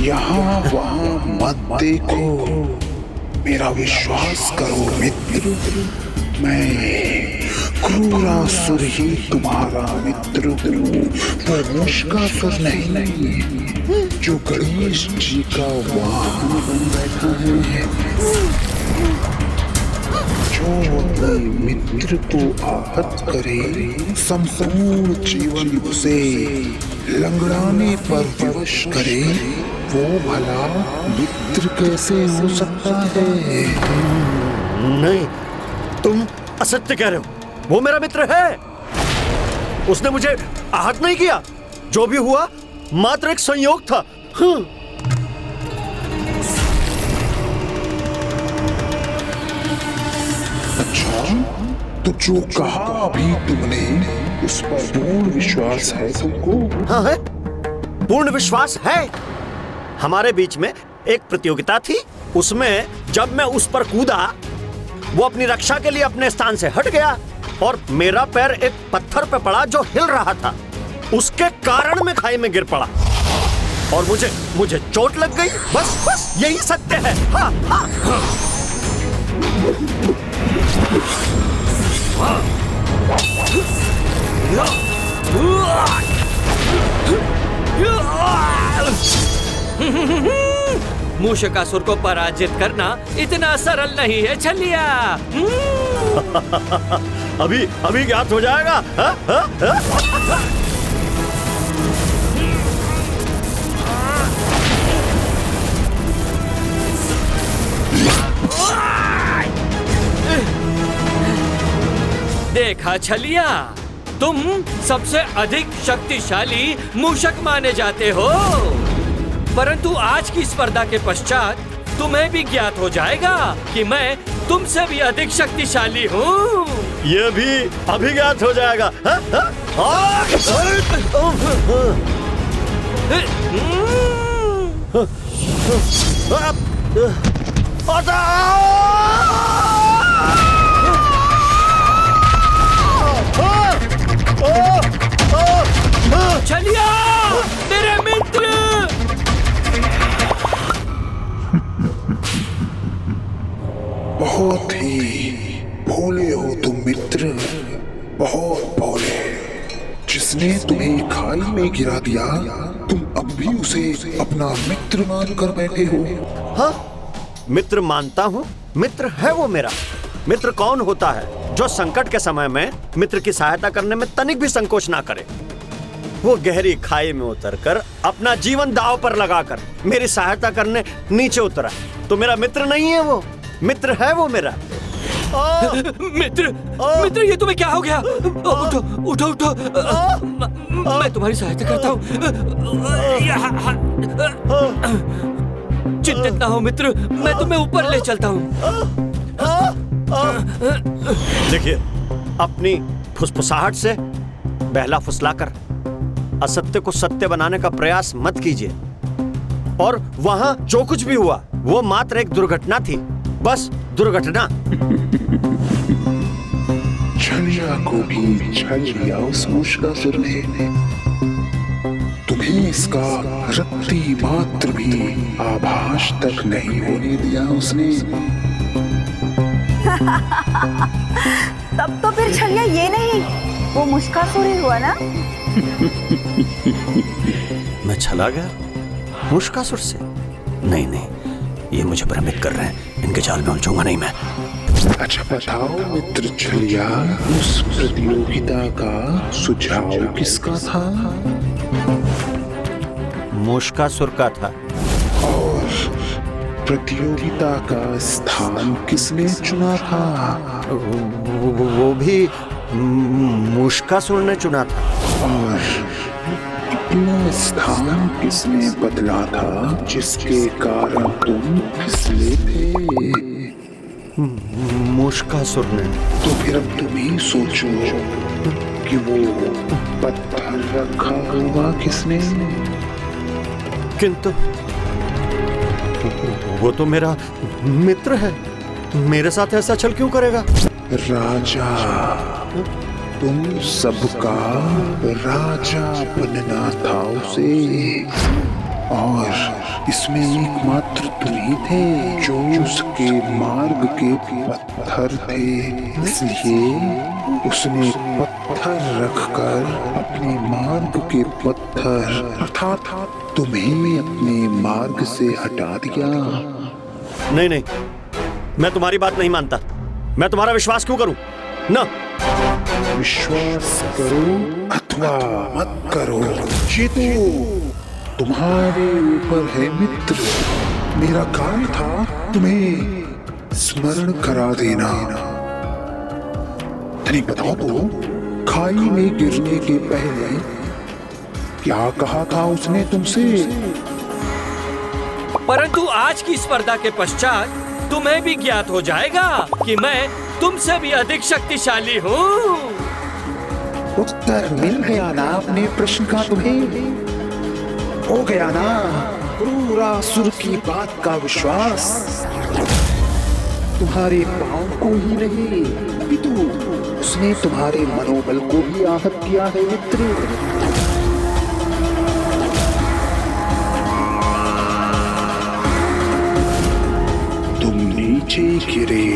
यहाँ वहाँ मत देखो, मेरा विश्वास करो मित्र। मैं क्रूरासुर ही तुम्हारा मित्र हूँ, वो मुष्कासुर नहीं जो गणेश जी का वाहन बन बैठा है। जो अपने मित्र को आहत करे, संपूर्ण जीवन उसे लंगड़ाने पर विवश करे, वो भला मित्र कैसे हो सकता है? नहीं, तुम असत्य कह रहे हो। वो मेरा मित्र है। उसने मुझे आहत नहीं किया। जो भी हुआ मात्र एक संयोग था। अच्छा, तो जो कहा अभी तुमने, उस पर पूर्ण विश्वास है तुमको? हाँ है, पूर्ण विश्वास है। हमारे बीच में एक प्रतियोगिता थी, उसमें जब मैं उस पर कूदा, वो अपनी रक्षा के लिए अपने स्थान से हट गया और मेरा पैर एक पत्थर पे पड़ा जो हिल रहा था। उसके कारण मैं खाई में गिर पड़ा और मुझे चोट लग गई। बस यही सत्य है। हाँ, हाँ, हाँ। मूषकासुर को पराजित करना इतना सरल नहीं है छलिया। अभी ज्ञात हो जाएगा। हा? हा? हा? देखा छलिया, तुम सबसे अधिक शक्तिशाली मूषक माने जाते हो। परंतु आज की स्पर्धा के पश्चात तुम्हें भी ज्ञात हो जाएगा कि मैं तुमसे भी अधिक शक्तिशाली हूँ। ये भी अभिज्ञात हो जाएगा। चलिए मेरे मित्र। बहुत ही भोले हो तुम मित्र, बहुत भोले। जिसने तुम्हें खाई में गिरा दिया, तुम अब भी उसे अपना मित्र मान कर बैठे हो। हाँ, मित्र मानता हूँ, मित्र है वो मेरा। मित्र कौन होता है जो संकट के समय में मित्र की सहायता करने में तनिक भी संकोच ना करे। वो गहरी खाई में उतरकर अपना जीवन दांव पर लगाकर मेरी सहायता करने नीचे उतरा, तो मेरा मित्र नहीं है वो, मित्र है वो मेरा। मित्र, मित्र ये तुम्हें क्या हो गया? उठो उठो उठो, मैं तुम्हारी सहायता करता हूँ। चिंतित ना हो मित्र, मैं तुम्हें ऊपर ले चलता हूँ। देखिए, अपनी फुसफुसाहट से बहला फुसलाकर असत्य को सत्य बनाने का प्रयास मत कीजिए। और वहां जो कुछ भी हुआ वो मात्र एक दुर्घटना थी, बस दुर्घटना। छलिया को भी छल लिया उस मुश्किल ने, तुम्हें इसका रत्ती मात्र भी आभास तक नहीं होने दिया उसने। तब तो फिर छलिया ये नहीं, वो मुश्कासुर ही हुआ ना? मैं छला गया मुश्कासुर से? नहीं नहीं, ये मुझे भ्रमित कर रहे हैं, इनके जाल में उलझूंगा नहीं मैं। अच्छा बताओ मित्र छलिया, उस प्रतियोगिता का सुझाव किसका था? मुश्कासुर का था। और प्रतियोगिता का स्थान किसने चुना था? वो भी मुश्कासुर ने चुना था। और अपना स्थान किसने बदला था जिसके कारण तुम फिसले थे? मुश्कासुर ने। तो फिर अब तुम ही सोचो कि वो पत्थर रखा होगा किसने? किंतु वो तो मेरा मित्र है, मेरे साथ ऐसा छल क्यों करेगा? राजा, तुम सबका राजा बनना था उसे, और इसमें एकमात्र तुम ही थे जो उसके मार्ग के पत्थर थे। इसलिए उसने पत्थर रखकर अपने मार्ग के पत्थर अर्थात तुम्हें अपने मार्ग से हटा दिया। नहीं नहीं, मैं तुम्हारी बात नहीं मानता। मैं तुम्हारा विश्वास क्यों करूं? ना, विश्वास करो अथवा मत करो, ये तो तुम्हारे ऊपर है मित्र। मेरा काम था तुम्हें स्मरण करा देना। तनिक बताओ तो, खाई में गिरने के पहले क्या कहा था उसने तुमसे? परंतु आज की स्पर्धा के पश्चात तुम्हें भी ज्ञात हो जाएगा कि मैं तुमसे भी अधिक शक्तिशाली हूँ। उत्तर मिल गया ना अपने प्रश्न का तुम्हें? हो गया ना क्रूरासुर की बात का विश्वास? तुम्हारे पांव को ही नहीं, अपितु उसने तुम्हारे मनोबल को भी आहत किया है मित्र। तुम नीचे गिरे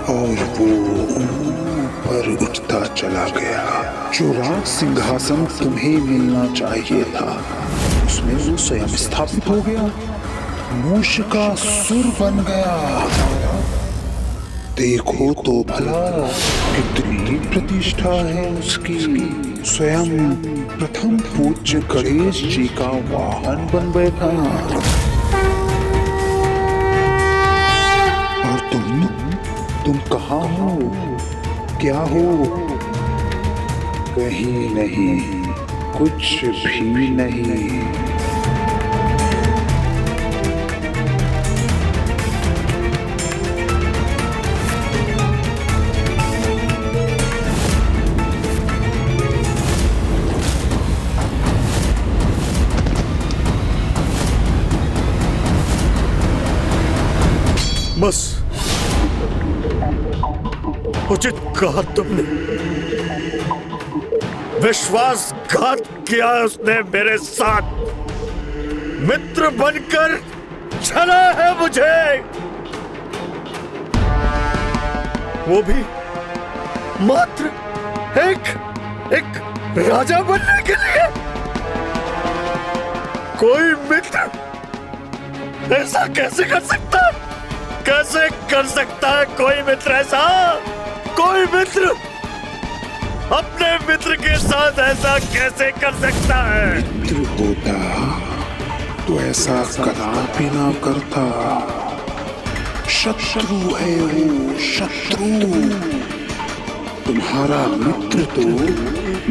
और वो ऊपर उठता चला गया। जो राज सिंहासन तुम्हें मिलना चाहिए था उसमें वो स्वयं स्थापित हो गया, मूषकासुर बन गया। देखो तो भला कितनी प्रतिष्ठा है उसकी। स्वयं प्रथम पूज्य गणेश जी का वाहन बन बैठा। और तुम कहाँ हो? क्या हो? कहीं नहीं, कुछ भी नहीं। बस उचित कहा तुमने। विश्वासघात किया उसने मेरे साथ, मित्र बनकर छला है मुझे, वो भी मात्र एक राजा बनने के लिए। कोई मित्र ऐसा कैसे कर सकता है? कैसे कर सकता है कोई मित्र ऐसा? कोई मित्र अपने मित्र के साथ ऐसा कैसे कर सकता है? मित्र होता तो ऐसा कदापि ना करता। शत्रु है वो, शत्रु। तुम्हारा मित्र तो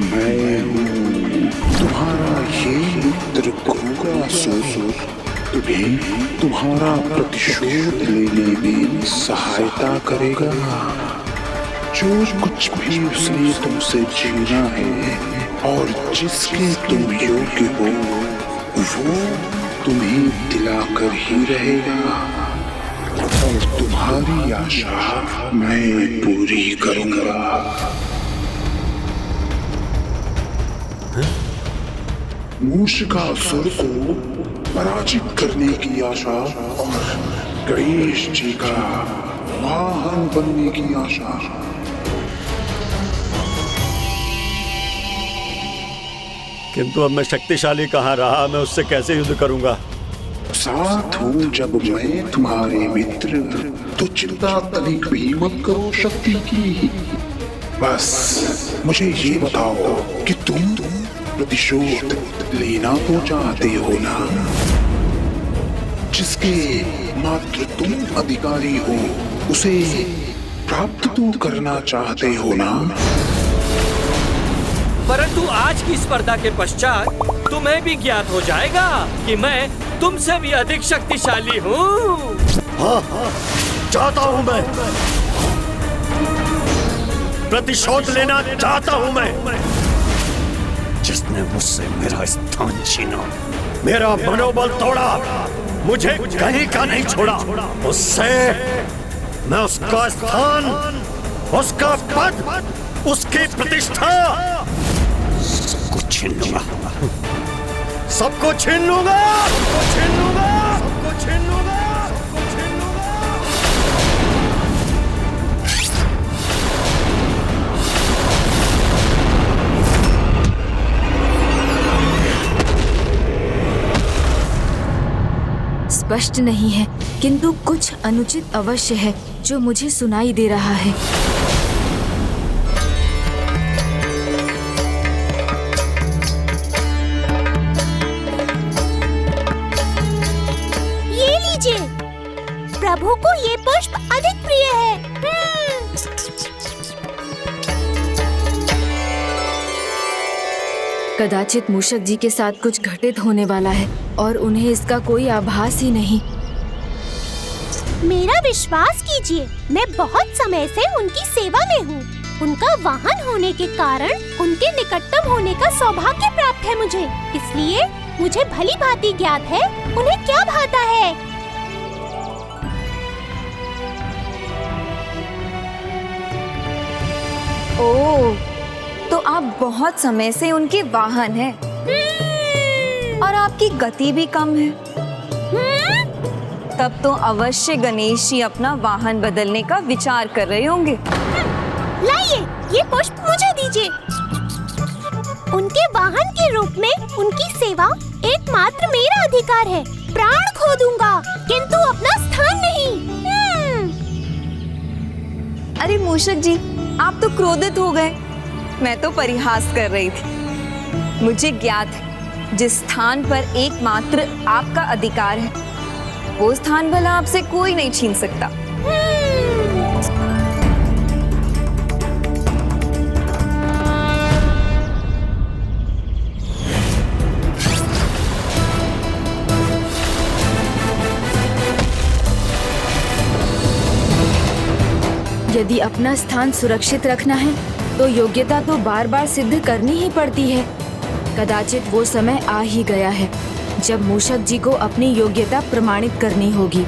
मैं हूँ। तुम्हारा ये मित्र क्रूरासुर तुम्हें तुम्हारा प्रतिशोध लेने में सहायता करेगा। जो कुछ भी उसने तुमसे छीना है और जिसके तुम योग्य हो, वो तुम्हें दिलाकर ही रहेगा। और तुम्हारी आशा मैं पूरी करूंगा। मूषिकासुर को पराजित करने की आशा और गणेश जी का वाहन बनने की आशा। किंतु अब मैं शक्तिशाली कहाँ रहा, मैं उससे कैसे युद्ध करूंगा? साथ हूँ जब मैं तुम्हारे मित्र, तो चिंता तनिक भी मत करो शक्ति की। बस मुझे ये बताओ कि तुम प्रतिशोध लेना तो चाहते हो ना? जिसके मात्र तुम अधिकारी हो, उसे प्राप्त तो करना चाहते हो ना? परंतु आज की स्पर्धा के पश्चात तुम्हें भी ज्ञात हो जाएगा कि मैं तुमसे भी अधिक शक्तिशाली हूँ। हाँ, चाहता हूँ मैं, प्रतिशोध लेना चाहता हूँ मैं। जिसने मुझसे मेरा स्थान छीना, मेरा मनोबल तोड़ा, मुझे कहीं का नहीं छोड़ा, उससे मैं उसका स्थान, उसका पद, उसकी प्रतिष्ठा सबको छीन लूंगा, सबको छीन लूंगा, सबको छीन लूंगा, सबको छीन लूंगा, सबको छीन लूंगा। स्पष्ट नहीं है, किंतु कुछ अनुचित अवश्य है जो मुझे सुनाई दे रहा है। ये लीजिए, प्रभु को ये पुष्प अधिक प्रिय है। कदाचित मूषक जी के साथ कुछ घटित होने वाला है और उन्हें इसका कोई आभास ही नहीं। मेरा विश्वास कीजिए, मैं बहुत समय से उनकी सेवा में हूँ। उनका वाहन होने के कारण उनके निकटतम होने का सौभाग्य प्राप्त है मुझे। इसलिए मुझे भली भांति ज्ञात है उन्हें क्या भाता है। ओह, तो आप बहुत समय से उनके वाहन हैं और आपकी गति भी कम है। तब तो अवश्य गणेश जी अपना वाहन बदलने का विचार कर रहे होंगे। लाइए, ये पुष्प मुझे दीजिए। उनके वाहन के रूप में उनकी सेवा एकमात्र मेरा अधिकार है। प्राण खो दूंगा, किंतु अपना स्थान नहीं। अरे मूषक जी, आप तो क्रोधित हो गए। मैं तो परिहास कर रही थी। मुझे ज्ञात है, जिस स्थान पर एकमात्र आपका अधिकार है, वो स्थान भला आपसे कोई नहीं छीन सकता। यदि अपना स्थान सुरक्षित रखना है तो योग्यता तो बार बार सिद्ध करनी ही पड़ती है। कदाचित वो समय आ ही गया है जब मूषक जी को अपनी योग्यता प्रमाणित करनी होगी।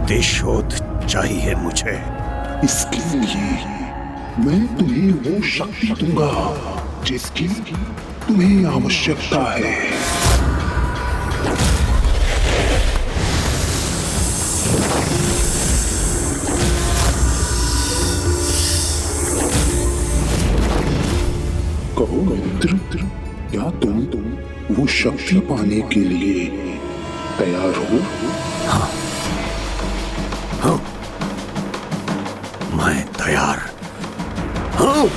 प्रतिशोध चाहिए मुझे। इसके लिए मैं तुम्हें वो शक्ति दूंगा जिसकी तुम्हें आवश्यकता है। कहो मित्र, क्या तुम वो शक्ति पाने के लिए तैयार हो? हाँ, हाँ, मैं तैयार हूँ।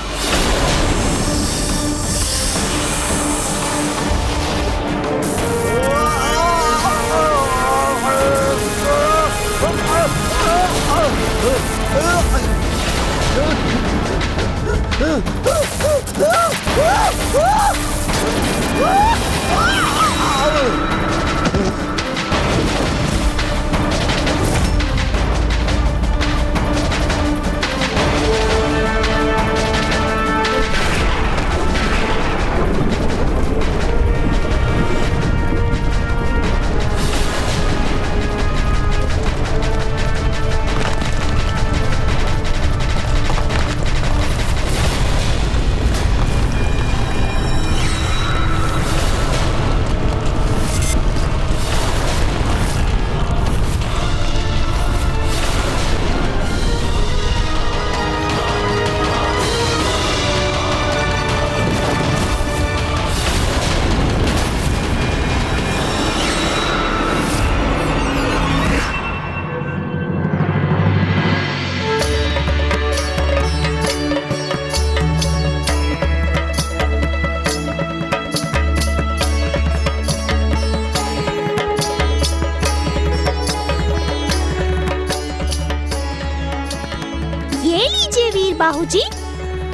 बाबूजी,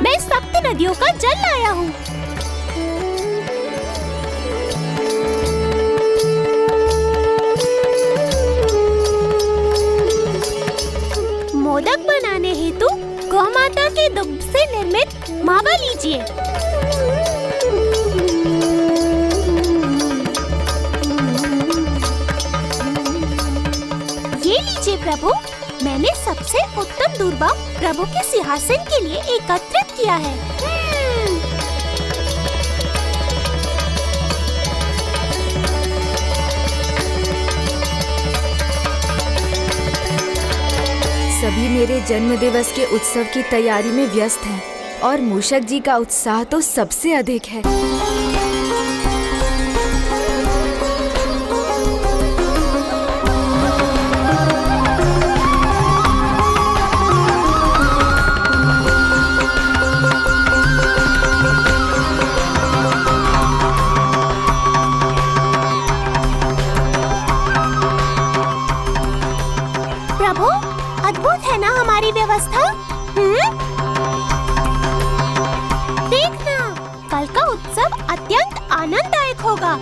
मैं सप्त नदियों का जल लाया हूँ। मोदक बनाने हेतु गौमाता के दुग्ध से निर्मित मावा लीजिए। ये लीजिए प्रभु, मैंने सबसे उत्तम दूर्वा प्रभु के सिंहासन के लिए एकत्रित किया है। सभी मेरे जन्म दिवस के उत्सव की तैयारी में व्यस्त हैं और मूषक जी का उत्साह तो सबसे अधिक है। व्यवस्था देखना, कल का उत्सव अत्यंत आनंददायक होगा।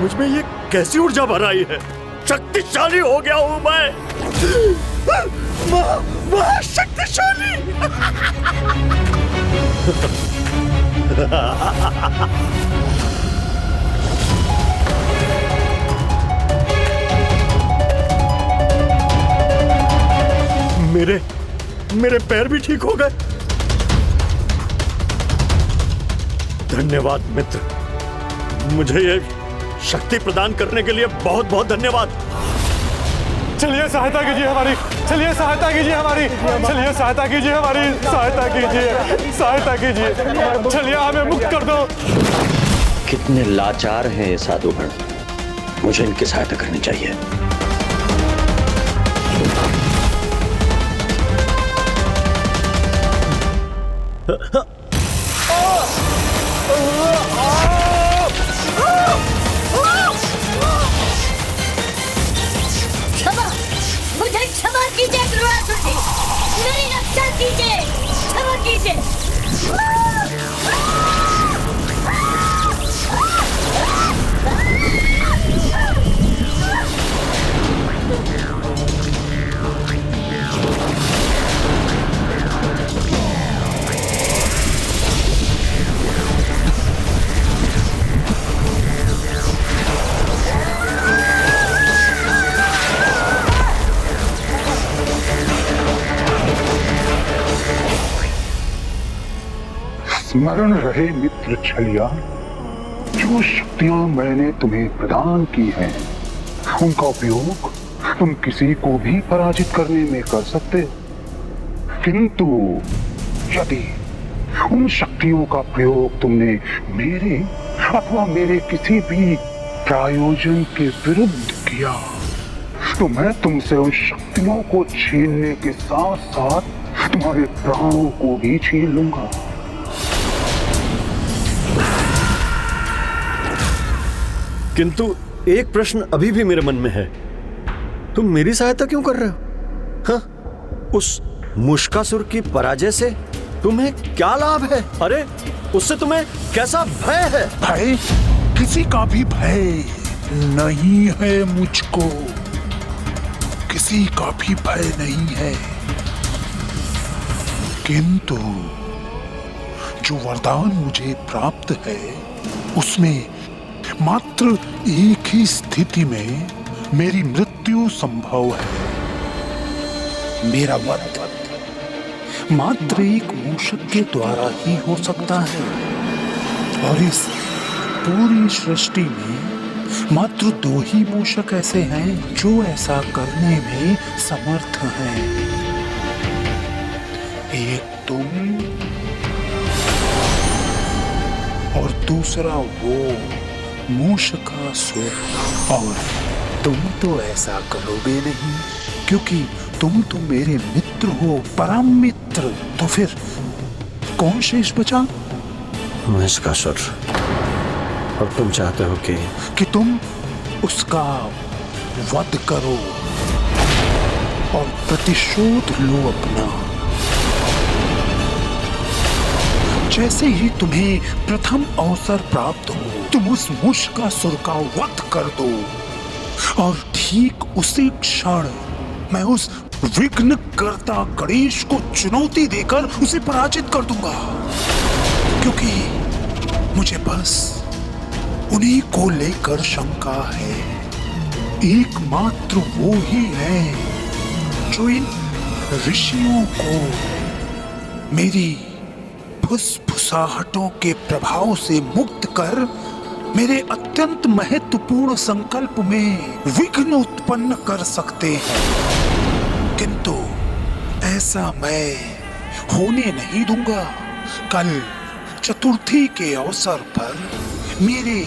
मुझ में ये कैसी ऊर्जा भर आई है, शक्तिशाली हो गया हूँ मैं। शक्तिशाली। मेरे पैर भी ठीक हो गए। धन्यवाद मित्र, मुझे ये शक्ति प्रदान करने के लिए बहुत बहुत धन्यवाद। चलिए सहायता कीजिए हमारी, चलिए सहायता कीजिए हमारी, चलिए सहायता कीजिए हमारी, सहायता कीजिए, सहायता कीजिए, चलिए हमें मुक्त कर दो। कितने लाचार हैं ये साधुगण, मुझे इनकी सहायता करनी चाहिए। क्षमा, मुझे क्षमा कीजिए दुर्वासुर जी, मेरी रक्षा कीजिए, क्षमा कीजिए। स्मरण रहे मित्र छलिया, जो शक्तियां मैंने तुम्हें प्रदान की हैं, उनका उपयोग तुम किसी को भी पराजित करने में कर सकते, किंतु यदि उन शक्तियों का प्रयोग तुमने मेरे अथवा मेरे किसी भी प्रायोजन के विरुद्ध किया, तो मैं तुमसे उन शक्तियों को छीनने के साथ साथ तुम्हारे प्राणों को भी छीन लूंगा। किंतु एक प्रश्न अभी भी मेरे मन में है, तुम मेरी सहायता क्यों कर रहे हो? हाँ, उस मुश्कासुर की पराजय से तुम्हें क्या लाभ है? अरे उससे तुम्हें कैसा भय है? भय? किसी का भी भय नहीं है मुझको, किसी का भी भय नहीं है, किंतु जो वरदान मुझे प्राप्त है उसमें मात्र एक ही स्थिति में मेरी मृत्यु संभव है। मेरा वध मात्र एक मूषक के द्वारा ही हो सकता है, और इस पूरी सृष्टि में मात्र 2 ही मूषक ऐसे हैं जो ऐसा करने में समर्थ हैं। एक तुम और दूसरा वो मूषकासुर। और तुम तो ऐसा करोगे नहीं, क्योंकि तुम तो मेरे मित्र हो, परम मित्र। तो फिर कौन शेष बचा? मूषकासुर। और तुम चाहते हो कि तुम उसका वध करो और प्रतिशोध लो अपना। जैसे ही तुम्हें प्रथम अवसर प्राप्त हो, तुम उस मुश्कासुर का वध कर दो, और ठीक उसी क्षण मैं उस विघ्नकर्ता गणेश को चुनौती देकर उसे पराजित कर दूंगा, क्योंकि मुझे बस उन्हीं को लेकर शंका है। एकमात्र वो ही है जो इन ऋषियों को मेरी फुसफुसाहटों के प्रभाव से मुक्त कर मेरे अत्यंत महत्वपूर्ण संकल्प में विघ्न उत्पन्न कर सकते हैं। किंतु ऐसा मैं होने नहीं दूंगा। कल चतुर्थी के अवसर पर मेरे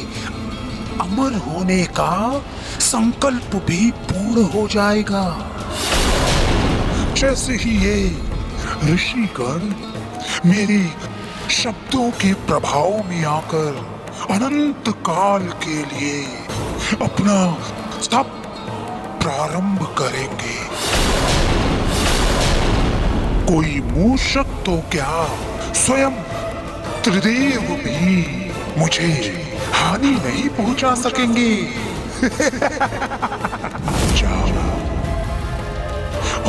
अमर होने का संकल्प भी पूर्ण हो जाएगा। जैसे ही ये ऋषिगण मेरे शब्दों के प्रभाव में आकर अनंत काल के लिए अपना तप प्रारंभ करेंगे, कोई मूषक तो क्या, स्वयं त्रिदेव भी मुझे हानि नहीं पहुंचा सकेंगे। जाओ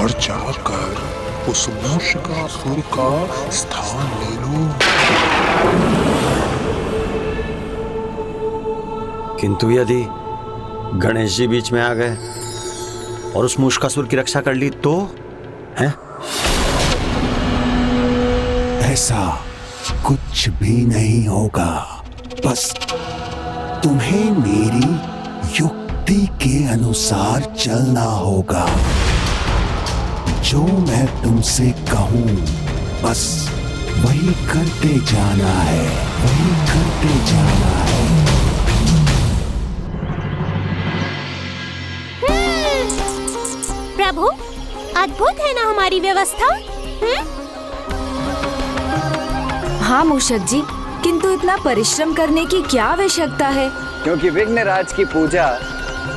और जाकर उस मूषकासुर का स्थान ले लो। किंतु यदि गणेश जी बीच में आ गए और उस मूषकासुर की रक्षा कर ली तो हैं? ऐसा कुछ भी नहीं होगा, बस तुम्हें मेरी युक्ति के अनुसार चलना होगा। जो मैं तुमसे कहूं बस वही करते जाना है, वही करते जाना है। प्रभु, अद्भुत है ना हमारी व्यवस्था? हाँ मूषक जी, किंतु इतना परिश्रम करने की क्या आवश्यकता है? क्योंकि विघ्नराज की पूजा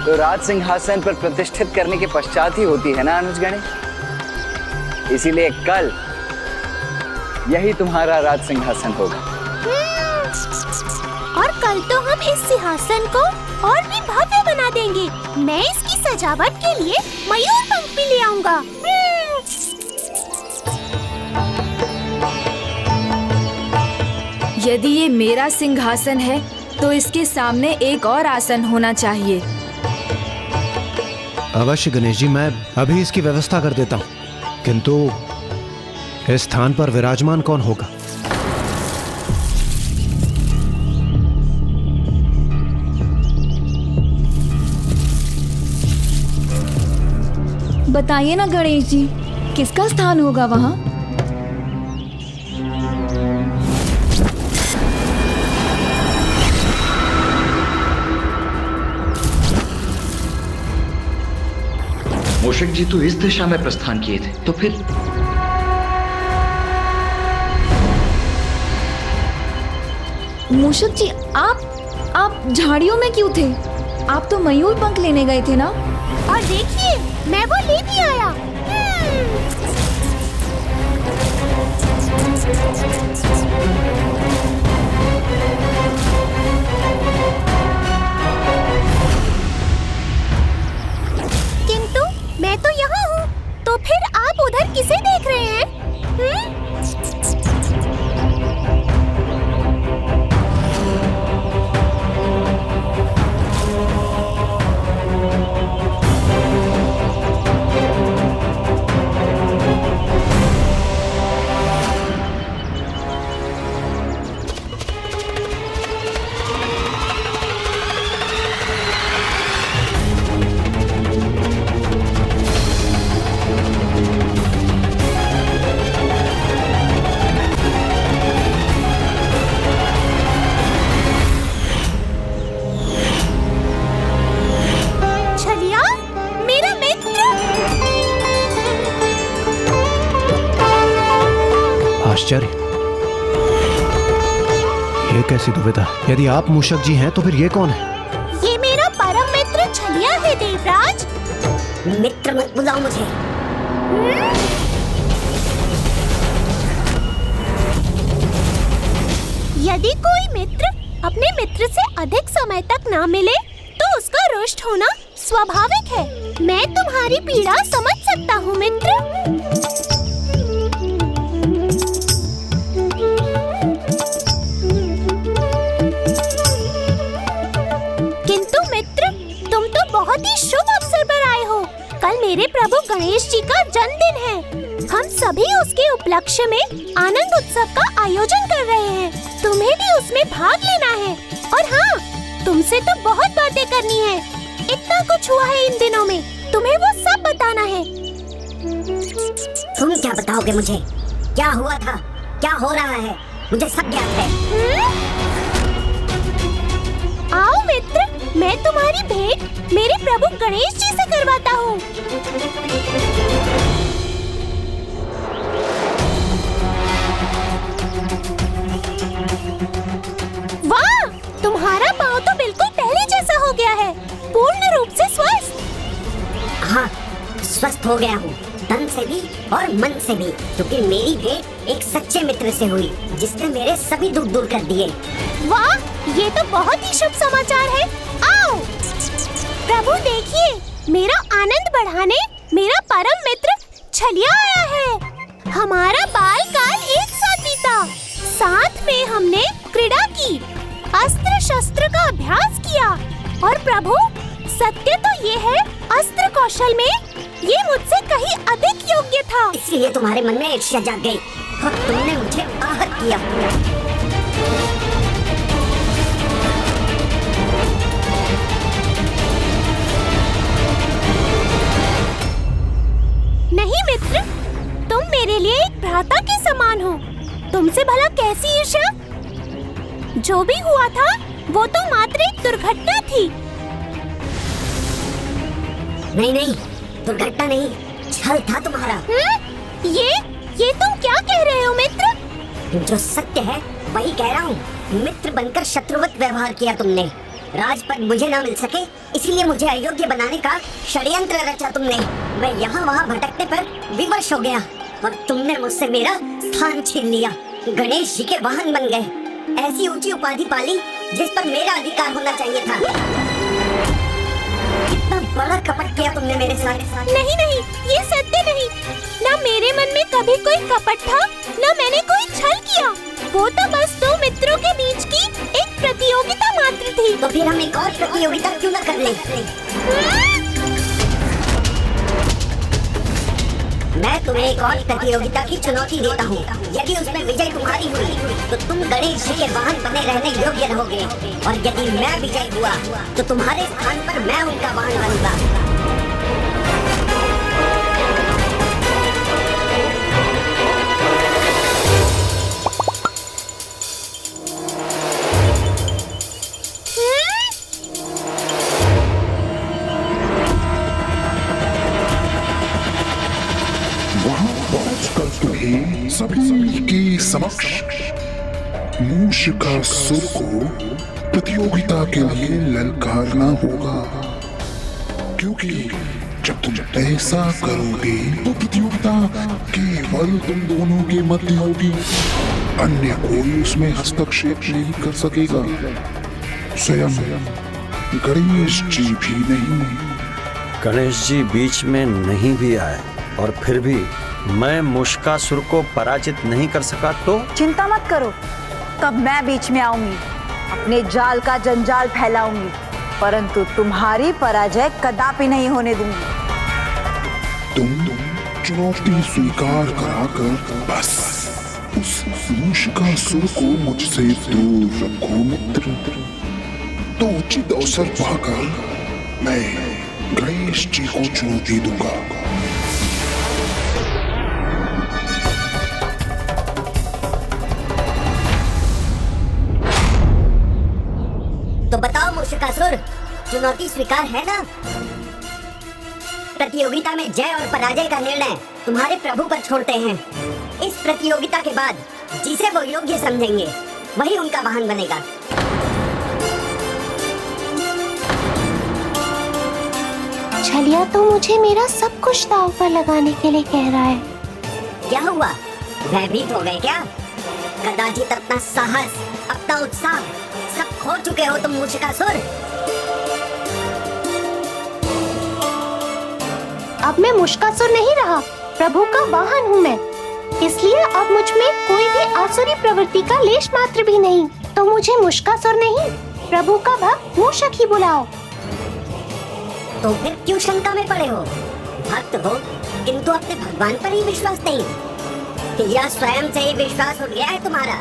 तो राज सिंहासन पर प्रतिष्ठित करने के पश्चात ही होती है ना अनुजगणे। इसीलिए कल यही तुम्हारा राज सिंहासन होगा। और कल तो हम इस सिंहासन को और भी भव्य बना देंगे। मैं इसकी सजावट के लिए मयूर पंख भी ले आऊंगा। यदि ये मेरा सिंहासन है तो इसके सामने एक और आसन होना चाहिए। अवश्य गणेश जी, मैं अभी इसकी व्यवस्था कर देता हूँ, किंतु इस स्थान पर विराजमान कौन होगा? बताइए ना गणेश जी, किसका स्थान होगा वहाँ? मूषक जी तो इस दिशा में प्रस्थान किए थे, तो फिर मूषक जी, आप झाड़ियों में क्यों थे? आप तो मयूर पंख लेने गए थे ना? और देखिए, मैं वो ले भी आया। किंतु मैं तो यहाँ हूँ, तो फिर आप उधर किसे देख रहे हैं? आश्चर्य, ये कैसी दुविधा? यदि आप मूषक जी हैं तो फिर ये कौन है? ये मेरा परम मित्र छलिया है देवराज। मित्र मत बुलाओ मुझे। यदि कोई मित्र अपने मित्र से अधिक समय तक ना मिले तो उसका रुष्ट होना स्वाभाविक है। मैं तुम्हारी पीड़ा समझ सकता हूँ मित्र। किंतु मित्र, तुम तो बहुत ही शुभ अवसर पर आए हो। कल मेरे प्रभु गणेश जी का जन्मदिन है। हम सभी उसके उपलक्ष्य में आनंद उत्सव का आयोजन कर रहे हैं। तुम्हें भी उसमें भाग लेना है। और हाँ, तुमसे तो बहुत बातें करनी है। इतना कुछ हुआ है इन दिनों में, तुम्हें वो सब बताना है। तुम क्या बताओगे मुझे? क्या हुआ था, क्या हो रहा है, मुझे सब ज्ञात है। आओ मित्र, मैं तुम्हारी भेंट मेरे प्रभु गणेश जी से करवाता हूँ। वाह, तुम्हारा पाँव तो बिल्कुल पहले जैसा हो गया है, पूर्ण रूप से स्वस्थ। हाँ, स्वस्थ हो गया हूँ, तन से भी और मन से भी, क्योंकि मेरी भेंट एक सच्चे मित्र से हुई जिसने मेरे सभी दुख दूर कर दिए। वाह, ये तो बहुत ही शुभ समाचार है। आओ प्रभु, देखिए, मेरा आनंद बढ़ाने मेरा परम मित्र छलिया आया है। हमारा बालकाल एक साथ बीता, साथ में हमने क्रीड़ा की, अस्त्र शस्त्र का अभ्यास किया। और प्रभु, सत्य तो ये है, अस्त्र कौशल में ये मुझसे कहीं अधिक योग्य था। इसलिए तुम्हारे मन में ईर्ष्या जाग गई और तुमने मुझे आहत किया। नहीं मित्र, तुम मेरे लिए एक भ्राता के समान हो। तुमसे भला कैसी ईर्ष्या? जो भी हुआ था वो तो मात्र एक दुर्घटना थी। नहीं नहीं, दुर्घटना नहीं, छल था तुम्हारा। ये तुम क्या कह रहे हो मित्र? जो सत्य है वही कह रहा हूँ। मित्र बनकर शत्रुवत व्यवहार किया तुमने। राजपद मुझे ना मिल सके, इसलिए मुझे अयोग्य बनाने का षड्यंत्र रचा तुमने। मैं यहाँ वहाँ भटकने पर विवश हो गया और तुमने मुझसे मेरा स्थान छीन लिया। गणेश जी के वाहन बन गए, ऐसी ऊंची उपाधि पाली जिस पर मेरा अधिकार होना चाहिए था। कितना बड़ा कपट किया तुमने मेरे साथ। नहीं नहीं, ये सत्य नहीं। ना मेरे मन में कभी कोई कपट था, ना मैंने कोई छल किया। वो तो बस दो मित्रों के बीच की एक प्रतियोगिता मात्र थी। तो फिर हम एक और प्रतियोगिता क्यों न कर लें? मैं तुम्हें एक और प्रतियोगिता की चुनौती देता हूँ। यदि उसमें विजय तुम्हारी हुई तो तुम गणेश जी के वाहन बने रहने योग्य रहोगे, और यदि मैं विजय हुआ तो तुम्हारे स्थान पर मैं उनका वाहन बनूंगा। सभी के समक्ष मूषिकासुर को प्रतियोगिता के लिए ललकारना होगा, क्योंकि जब तुम ऐसा करोगे तो प्रतियोगिता केवल तुम दोनों के मध्य होगी, अन्य कोई उसमें हस्तक्षेप नहीं कर सकेगा, स्वयं गणेश जी भी नहीं। गणेश जी बीच में नहीं भी आए और फिर भी मैं मूषिकासुर को पराजित नहीं कर सका तो? चिंता मत करो, कब मैं बीच में आऊंगी, अपने जाल का जंजाल फैलाऊंगी, परंतु तुम्हारी पराजय कदापि नहीं होने दूंगी। तुम चुनौती स्वीकार कराकर बस उस मूषिकासुर को मुझसे दूर रखो मित्र, तो उचित अवसर पाकर मैं गणेश जी को चुनौती दूंगा। तो बताओ मूषिकासुर, चुनौती स्वीकार है ना? प्रतियोगिता में जय और पराजय का निर्णय तुम्हारे प्रभु पर छोड़ते हैं। इस प्रतियोगिता के बाद जिसे वो योग्य समझेंगे वही उनका वाहन बनेगा। छलिया तो मुझे मेरा सब कुछ दांव पर लगाने के लिए कह रहा है। क्या हुआ, भयभीत हो गए क्या? कदाचित अपना साहस, अपना उत्साह सब खो चुके हो तुम मूषिकासुर। अब मैं मूषिकासुर नहीं रहा, प्रभु का वाहन हूँ मैं, इसलिए अब मुझ में कोई भी आसुरी प्रवृत्ति का लेश मात्र भी नहीं। तो मुझे मूषिकासुर नहीं, प्रभु का भक्त मूषक ही बुलाओ। तो फिर क्यों शंका में पड़े हो? भक्त हो किंतु अपने भगवान पर ही विश्वास नहीं, या स्वयं से ही विश्वास उठ गया है तुम्हारा?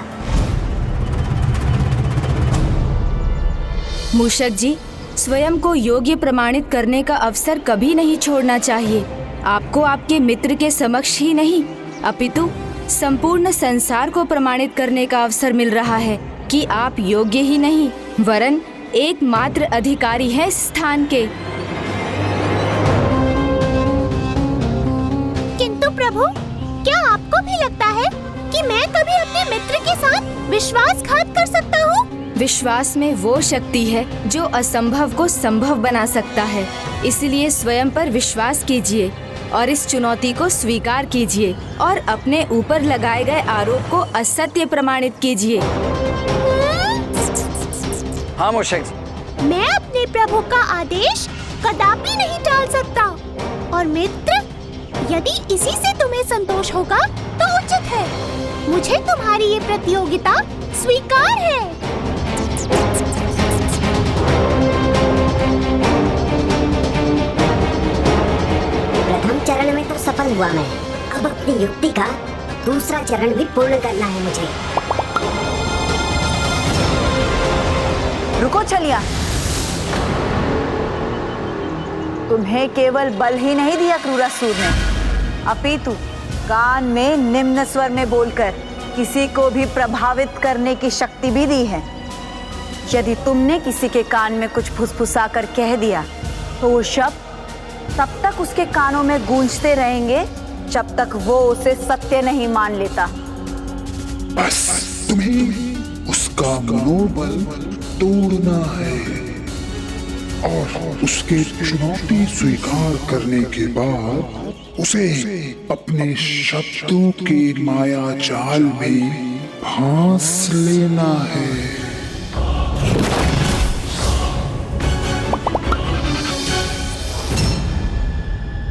मूषक जी, स्वयं को योग्य प्रमाणित करने का अवसर कभी नहीं छोड़ना चाहिए। आपको आपके मित्र के समक्ष ही नहीं, अपितु संपूर्ण संसार को प्रमाणित करने का अवसर मिल रहा है कि आप योग्य ही नहीं वरन एकमात्र अधिकारी हैं इस स्थान के। किंतु प्रभु, क्या आपको भी लगता है कि मैं कभी अपने मित्र के साथ विश्वासघात कर सकता हूँ? विश्वास में वो शक्ति है जो असंभव को संभव बना सकता है, इसलिए स्वयं पर विश्वास कीजिए और इस चुनौती को स्वीकार कीजिए और अपने ऊपर लगाए गए आरोप को असत्य प्रमाणित कीजिए। हाँ मूषक जी, मैं अपने प्रभु का आदेश कदापि नहीं टाल सकता, और मित्र, यदि इसी से तुम्हें संतोष होगा तो उचित है। मुझे तुम्हारी ये प्रतियोगिता स्वीकार है। प्रथम चरण में तो सफल हुआ मैं, अब अपनी युक्ति का दूसरा चरण भी पूर्ण करना है मुझे। रुको छलिया, तुम्हें केवल बल ही नहीं दिया क्रूरासुर ने, अपितु कान में निम्न स्वर में बोलकर किसी को भी प्रभावित करने की शक्ति भी दी है। यदि तुमने किसी के कान में कुछ फुसफुसा कर कह दिया तो वो शब्द तब तक उसके कानों में गूंजते रहेंगे जब तक वो उसे सत्य नहीं मान लेता। बस तुम्हें उसका मनोबल तोड़ना है और उसके चुनौती स्वीकार करने के बाद उसे अपने शब्दों के माया जाल में फांस लेना है।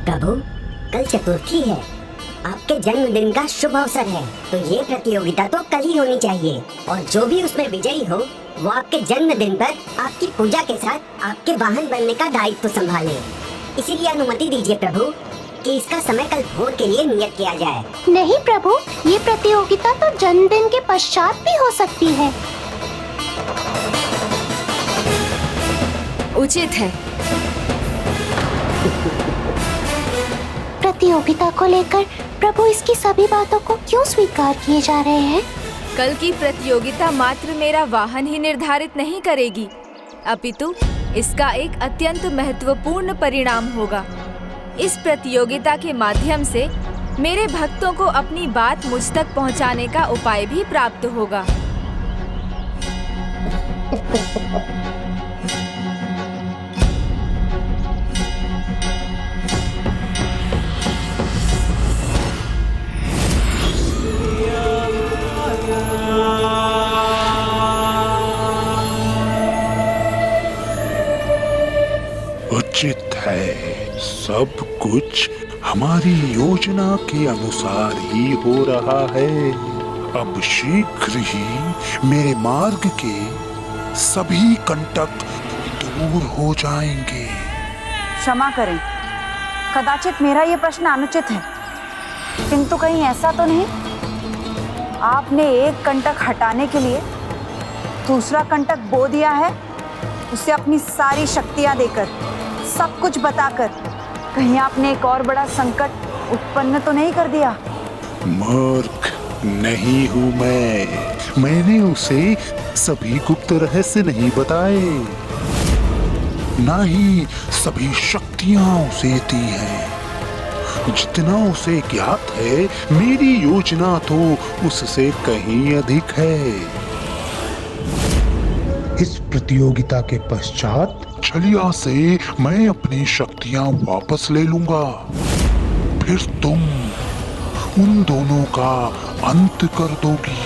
प्रभु, कल चतुर्थी है, आपके जन्मदिन का शुभ अवसर है, तो ये प्रतियोगिता तो कल ही होनी चाहिए और जो भी उसमें विजयी हो वो आपके जन्मदिन पर आपकी पूजा के साथ आपके वाहन बनने का दायित्व संभाले। इसीलिए अनुमति दीजिए प्रभु कि इसका समय कल भोर के लिए नियत किया जाए। नहीं प्रभु, ये प्रतियोगिता तो जन्मदिन के पश्चात भी हो सकती है। उचित है। प्रतियोगिता को लेकर प्रभु इसकी सभी बातों को क्यों स्वीकार किए जा रहे हैं? कल की प्रतियोगिता मात्र मेरा वाहन ही निर्धारित नहीं करेगी, अपितु इसका एक अत्यंत महत्वपूर्ण परिणाम होगा। इस प्रतियोगिता के माध्यम से मेरे भक्तों को अपनी बात मुझ तक पहुंचाने का उपाय भी प्राप्त होगा। उचित है, सब कुछ हमारी योजना के अनुसार ही हो रहा है। अब शीघ्र ही मेरे मार्ग के सभी कंटक दूर हो जाएंगे। क्षमा करें, कदाचित मेरा ये प्रश्न अनुचित है, किंतु कहीं ऐसा तो नहीं आपने एक कंटक हटाने के लिए दूसरा कंटक बो दिया है, उसे अपनी सारी शक्तियां देकर, सब कुछ बताकर कहीं आपने एक और बड़ा संकट उत्पन्न तो नहीं कर दिया? मूर्ख नहीं हूं मैंने उसे सभी गुप्त रहस्य नहीं बताए, ना ही सभी शक्तियां उसे दी हैं। जितना उसे ज्ञात है, मेरी योजना तो उससे कहीं अधिक है। इस प्रतियोगिता के पश्चात छलिया से मैं अपनी शक्तियां वापस ले लूंगा, फिर तुम उन दोनों का अंत कर दोगी।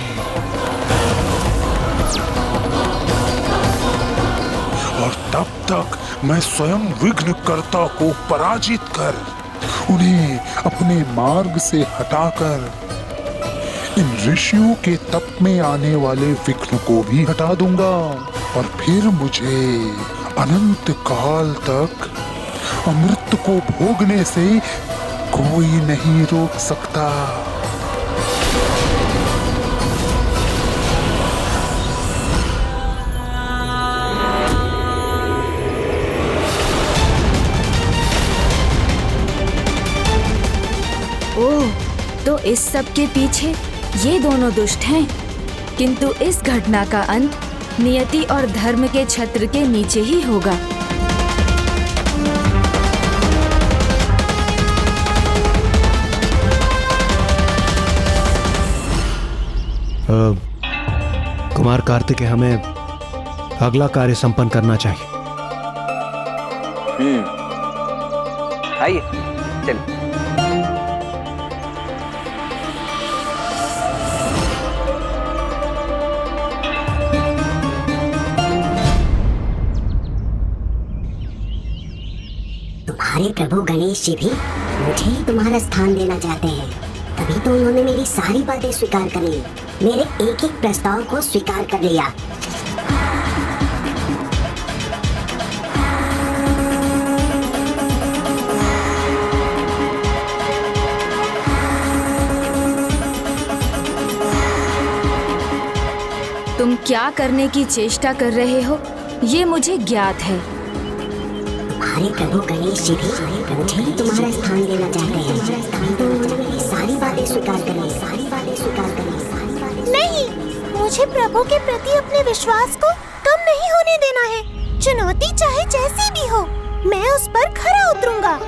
और तब तक मैं स्वयं विघ्नकर्ता को पराजित कर, उन्हें अपने मार्ग से हटाकर इन ऋषियों के तप में आने वाले विघ्न को भी हटा दूंगा। और फिर मुझे अनंत काल तक अमृत को भोगने से कोई नहीं रोक सकता। ओह, तो इस सब के पीछे ये दोनों दुष्ट हैं, किंतु इस घटना का अंत नियति और धर्म के छत्र के नीचे ही होगा। कुमार कार्तिकेय, हमें अगला कार्य संपन्न करना चाहिए। आइए चलिए। तुम्हारे प्रभु गणेश जी भी मुझे ही तुम्हारा स्थान देना चाहते हैं, तभी तो उन्होंने मेरी सारी बातें स्वीकार कर ली, मेरे एक एक प्रस्ताव को स्वीकार कर लिया। तुम क्या करने की चेष्टा कर रहे हो, ये मुझे ज्ञात है। तुम्हारे प्रभु गणेश जी भी मुझे ही तुम्हारा स्थान देना चाहते हैं, तभी तो उन्होंने मेरी सारी बातें स्वीकार कर ली, सारी बातें स्वीकार कर ली। नहीं, मुझे प्रभु के प्रति अपने विश्वास को कम नहीं होने देना है। चुनौती चाहे जैसी भी हो, मैं उस पर खरा उतरूंगा।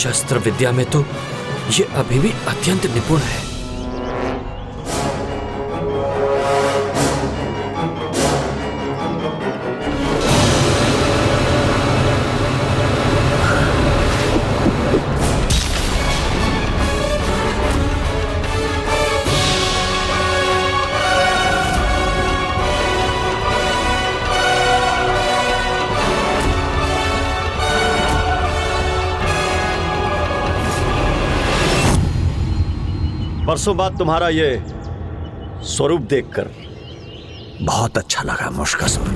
शस्त्र विद्या में तो ये अभी भी अत्यंत निपुण है। बरसों बाद तुम्हारा ये स्वरूप देखकर बहुत अच्छा लगा मुश्कासुर।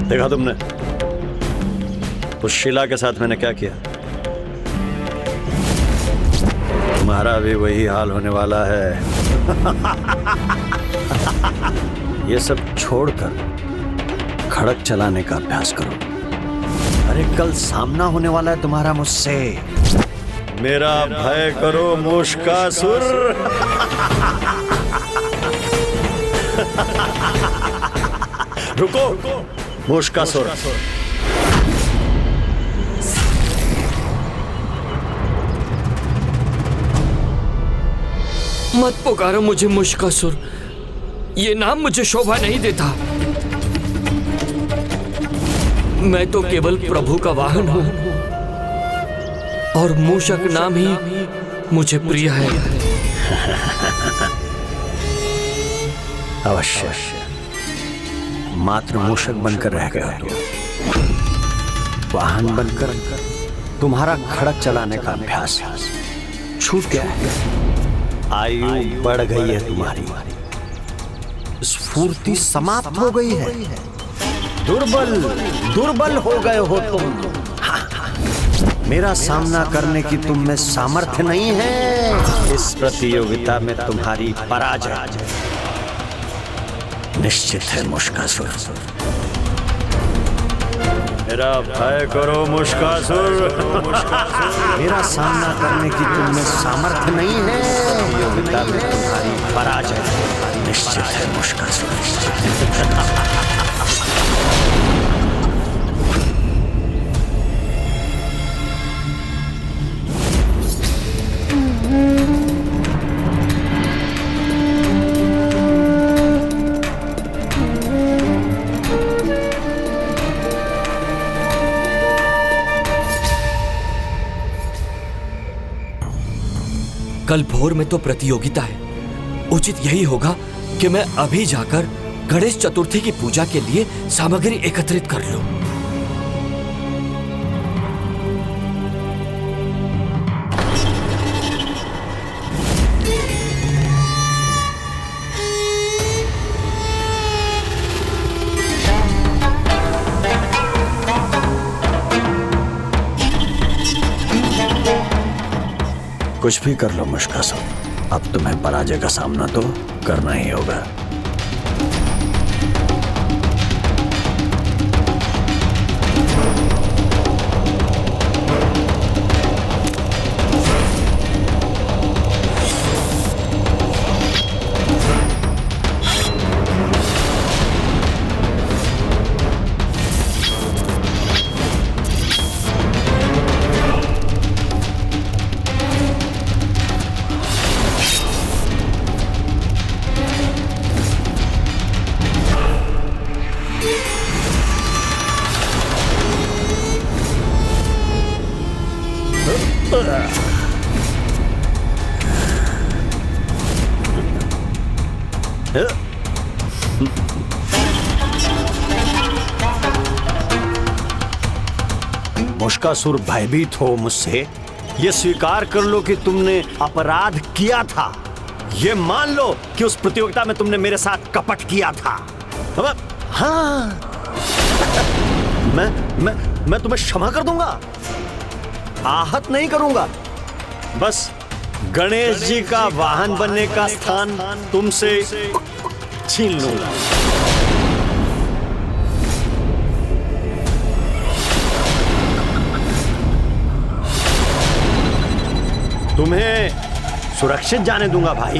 देखा तुमने उस शिला के साथ मैंने क्या किया? तुम्हारा भी वही हाल होने वाला है। ये सब छोड़कर खड़क चलाने का अभ्यास करो। अरे कल सामना होने वाला है तुम्हारा मुझसे। मेरा भय करो मुश्कासुर। रुको मुश्कासुर। मत पुकारो मुझे मुश्कासुर, ये नाम मुझे शोभा नहीं देता। मैं तो केवल प्रभु का वाहन हूं और मूषक नाम ही मुझे प्रिय है। अवश्य मात्र मूषक बनकर रह गया तो वाहन बनकर तुम्हारा खड़क चलाने का अभ्यास छूट गया है। आयु बढ़ गई है तुम्हारी, स्फूर्ति समाप्त हो गई है। दुर्बल हो गए हो तुम। मेरा सामना करने की तुम में सामर्थ्य नहीं है। इस प्रतियोगिता में तुम्हारी पराजय निश्चित है मुश्कासुर। मेरा भय करो मुश्कासुर। मेरा सामना करने की तुम में सामर्थ्य नहीं है। प्रतियोगिता में तुम्हारी पराजय निश्चित है मुश्कासुर। कल भोर में तो प्रतियोगिता है। उचित यही होगा कि मैं अभी जाकर गणेश चतुर्थी की पूजा के लिए सामग्री एकत्रित कर लूं। कुछ भी कर लो मुश्कासुर, अब तुम्हें पराजय का सामना तो करना ही होगा। मुश्कासुर भयभीत हो मुझसे, ये स्वीकार कर लो कि तुमने अपराध किया था। ये मान लो कि उस प्रतियोगिता में तुमने मेरे साथ कपट किया था। हाँ, मैं तुम्हें क्षमा कर दूंगा, आहत नहीं करूंगा। बस गणेश जी का वाहन बनने का स्थान तुमसे छीन लूंगा। तुम्हें सुरक्षित जाने दूंगा भाई।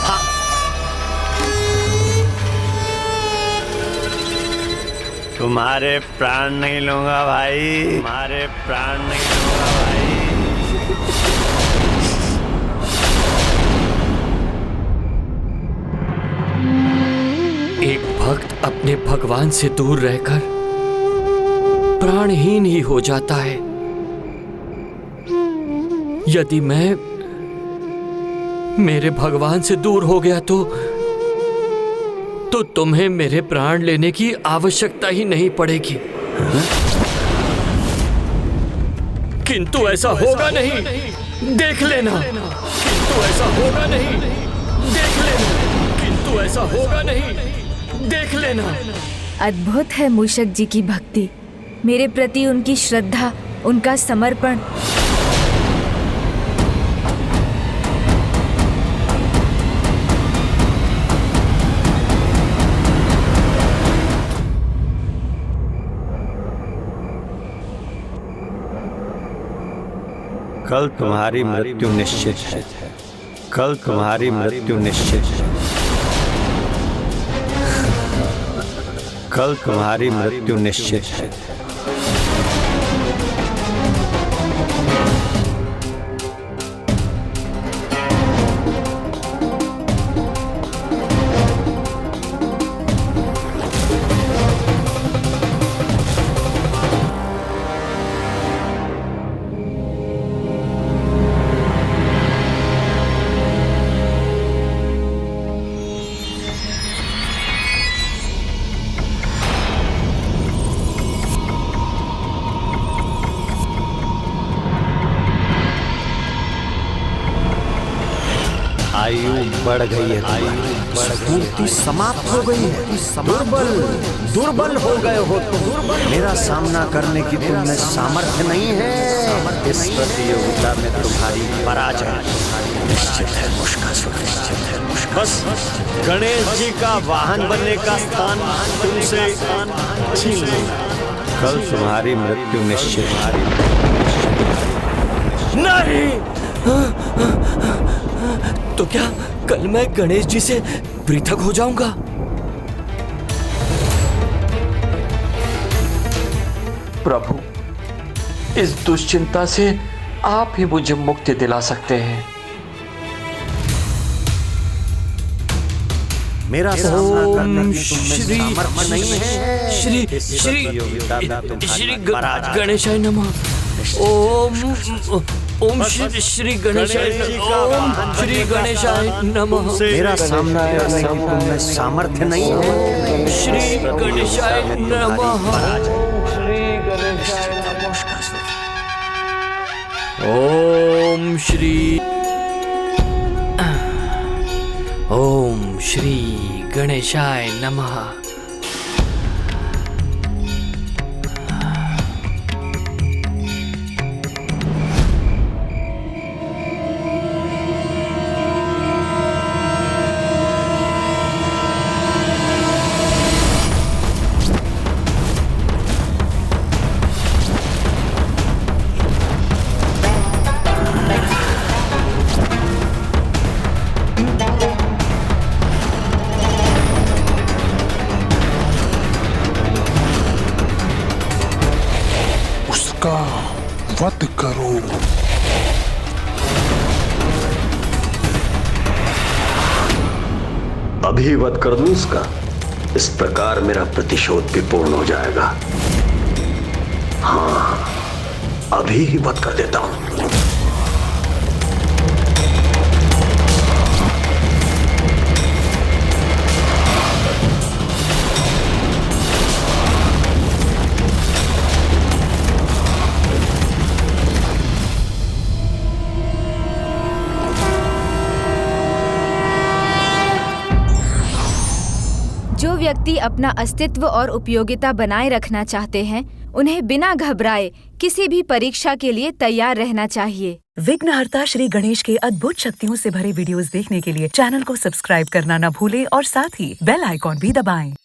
हाँ। तुम्हारे प्राण नहीं लूंगा भाई, तुम्हारे प्राण नहीं लूंगा भाई। एक भक्त अपने भगवान से दूर रहकर प्राणहीन ही हो जाता है। यदि मैं मेरे भगवान से दूर हो गया तो तुम्हें मेरे प्राण लेने की आवश्यकता ही नहीं पड़ेगी। किंतु ऐसा होगा नहीं, देख लेना। किंतु ऐसा होगा नहीं, देख लेना। किंतु ऐसा होगा नहीं, देख लेना। अद्भुत है मूषक जी की भक्ति, मेरे प्रति उनकी श्रद्धा, उनका समर्पण। कल तुम्हारी मृत्यु निश्चित है। कल तुम्हारी मृत्यु निश्चित है। कल तुम्हारी मृत्यु निश्चित है। आयु बढ़ गई है, स्फूर्ति समाप्त हो गई है, दुर्बल हो गए हो तुम। मेरा सामना करने की तुम में सामर्थ्य नहीं है। इस प्रतियोगिता में तुम्हारी पराजय निश्चित है मुश्किल, निश्चित है मुश्किल। बस गणेश जी का वाहन बनने का स्थान तुमसे छीन लेना। कल तुम्हारी मृत्यु निश्चित नहीं। तो क्या कल मैं गणेश जी से पृथक हो जाऊंगा? प्रभु, इस दुश्चिंता से आप ही मुझे मुक्ति दिला सकते हैं। मेरा सामना करने की तुम में सामर्थ्य नहीं है। श्री गणेशाय नमः। ओम श्री गणेशाय ओम श्री गणेशाय नमः। मेरा सामना करने की तुम में सामर्थ्य नहीं है। श्री गणेशाय नमः। ओम श्री गणेशाय नमः। वध करो। अभी वध कर दूं उसका। इस प्रकार मेरा प्रतिशोध भी पूर्ण हो जाएगा। हाँ, अभी ही वध कर देता हूं। जो व्यक्ति अपना अस्तित्व और उपयोगिता बनाए रखना चाहते हैं, उन्हें बिना घबराए किसी भी परीक्षा के लिए तैयार रहना चाहिए। विघ्नहर्ता श्री गणेश के अद्भुत शक्तियों से भरे वीडियोस देखने के लिए चैनल को सब्सक्राइब करना न भूलें और साथ ही बेल आइकॉन भी दबाएं।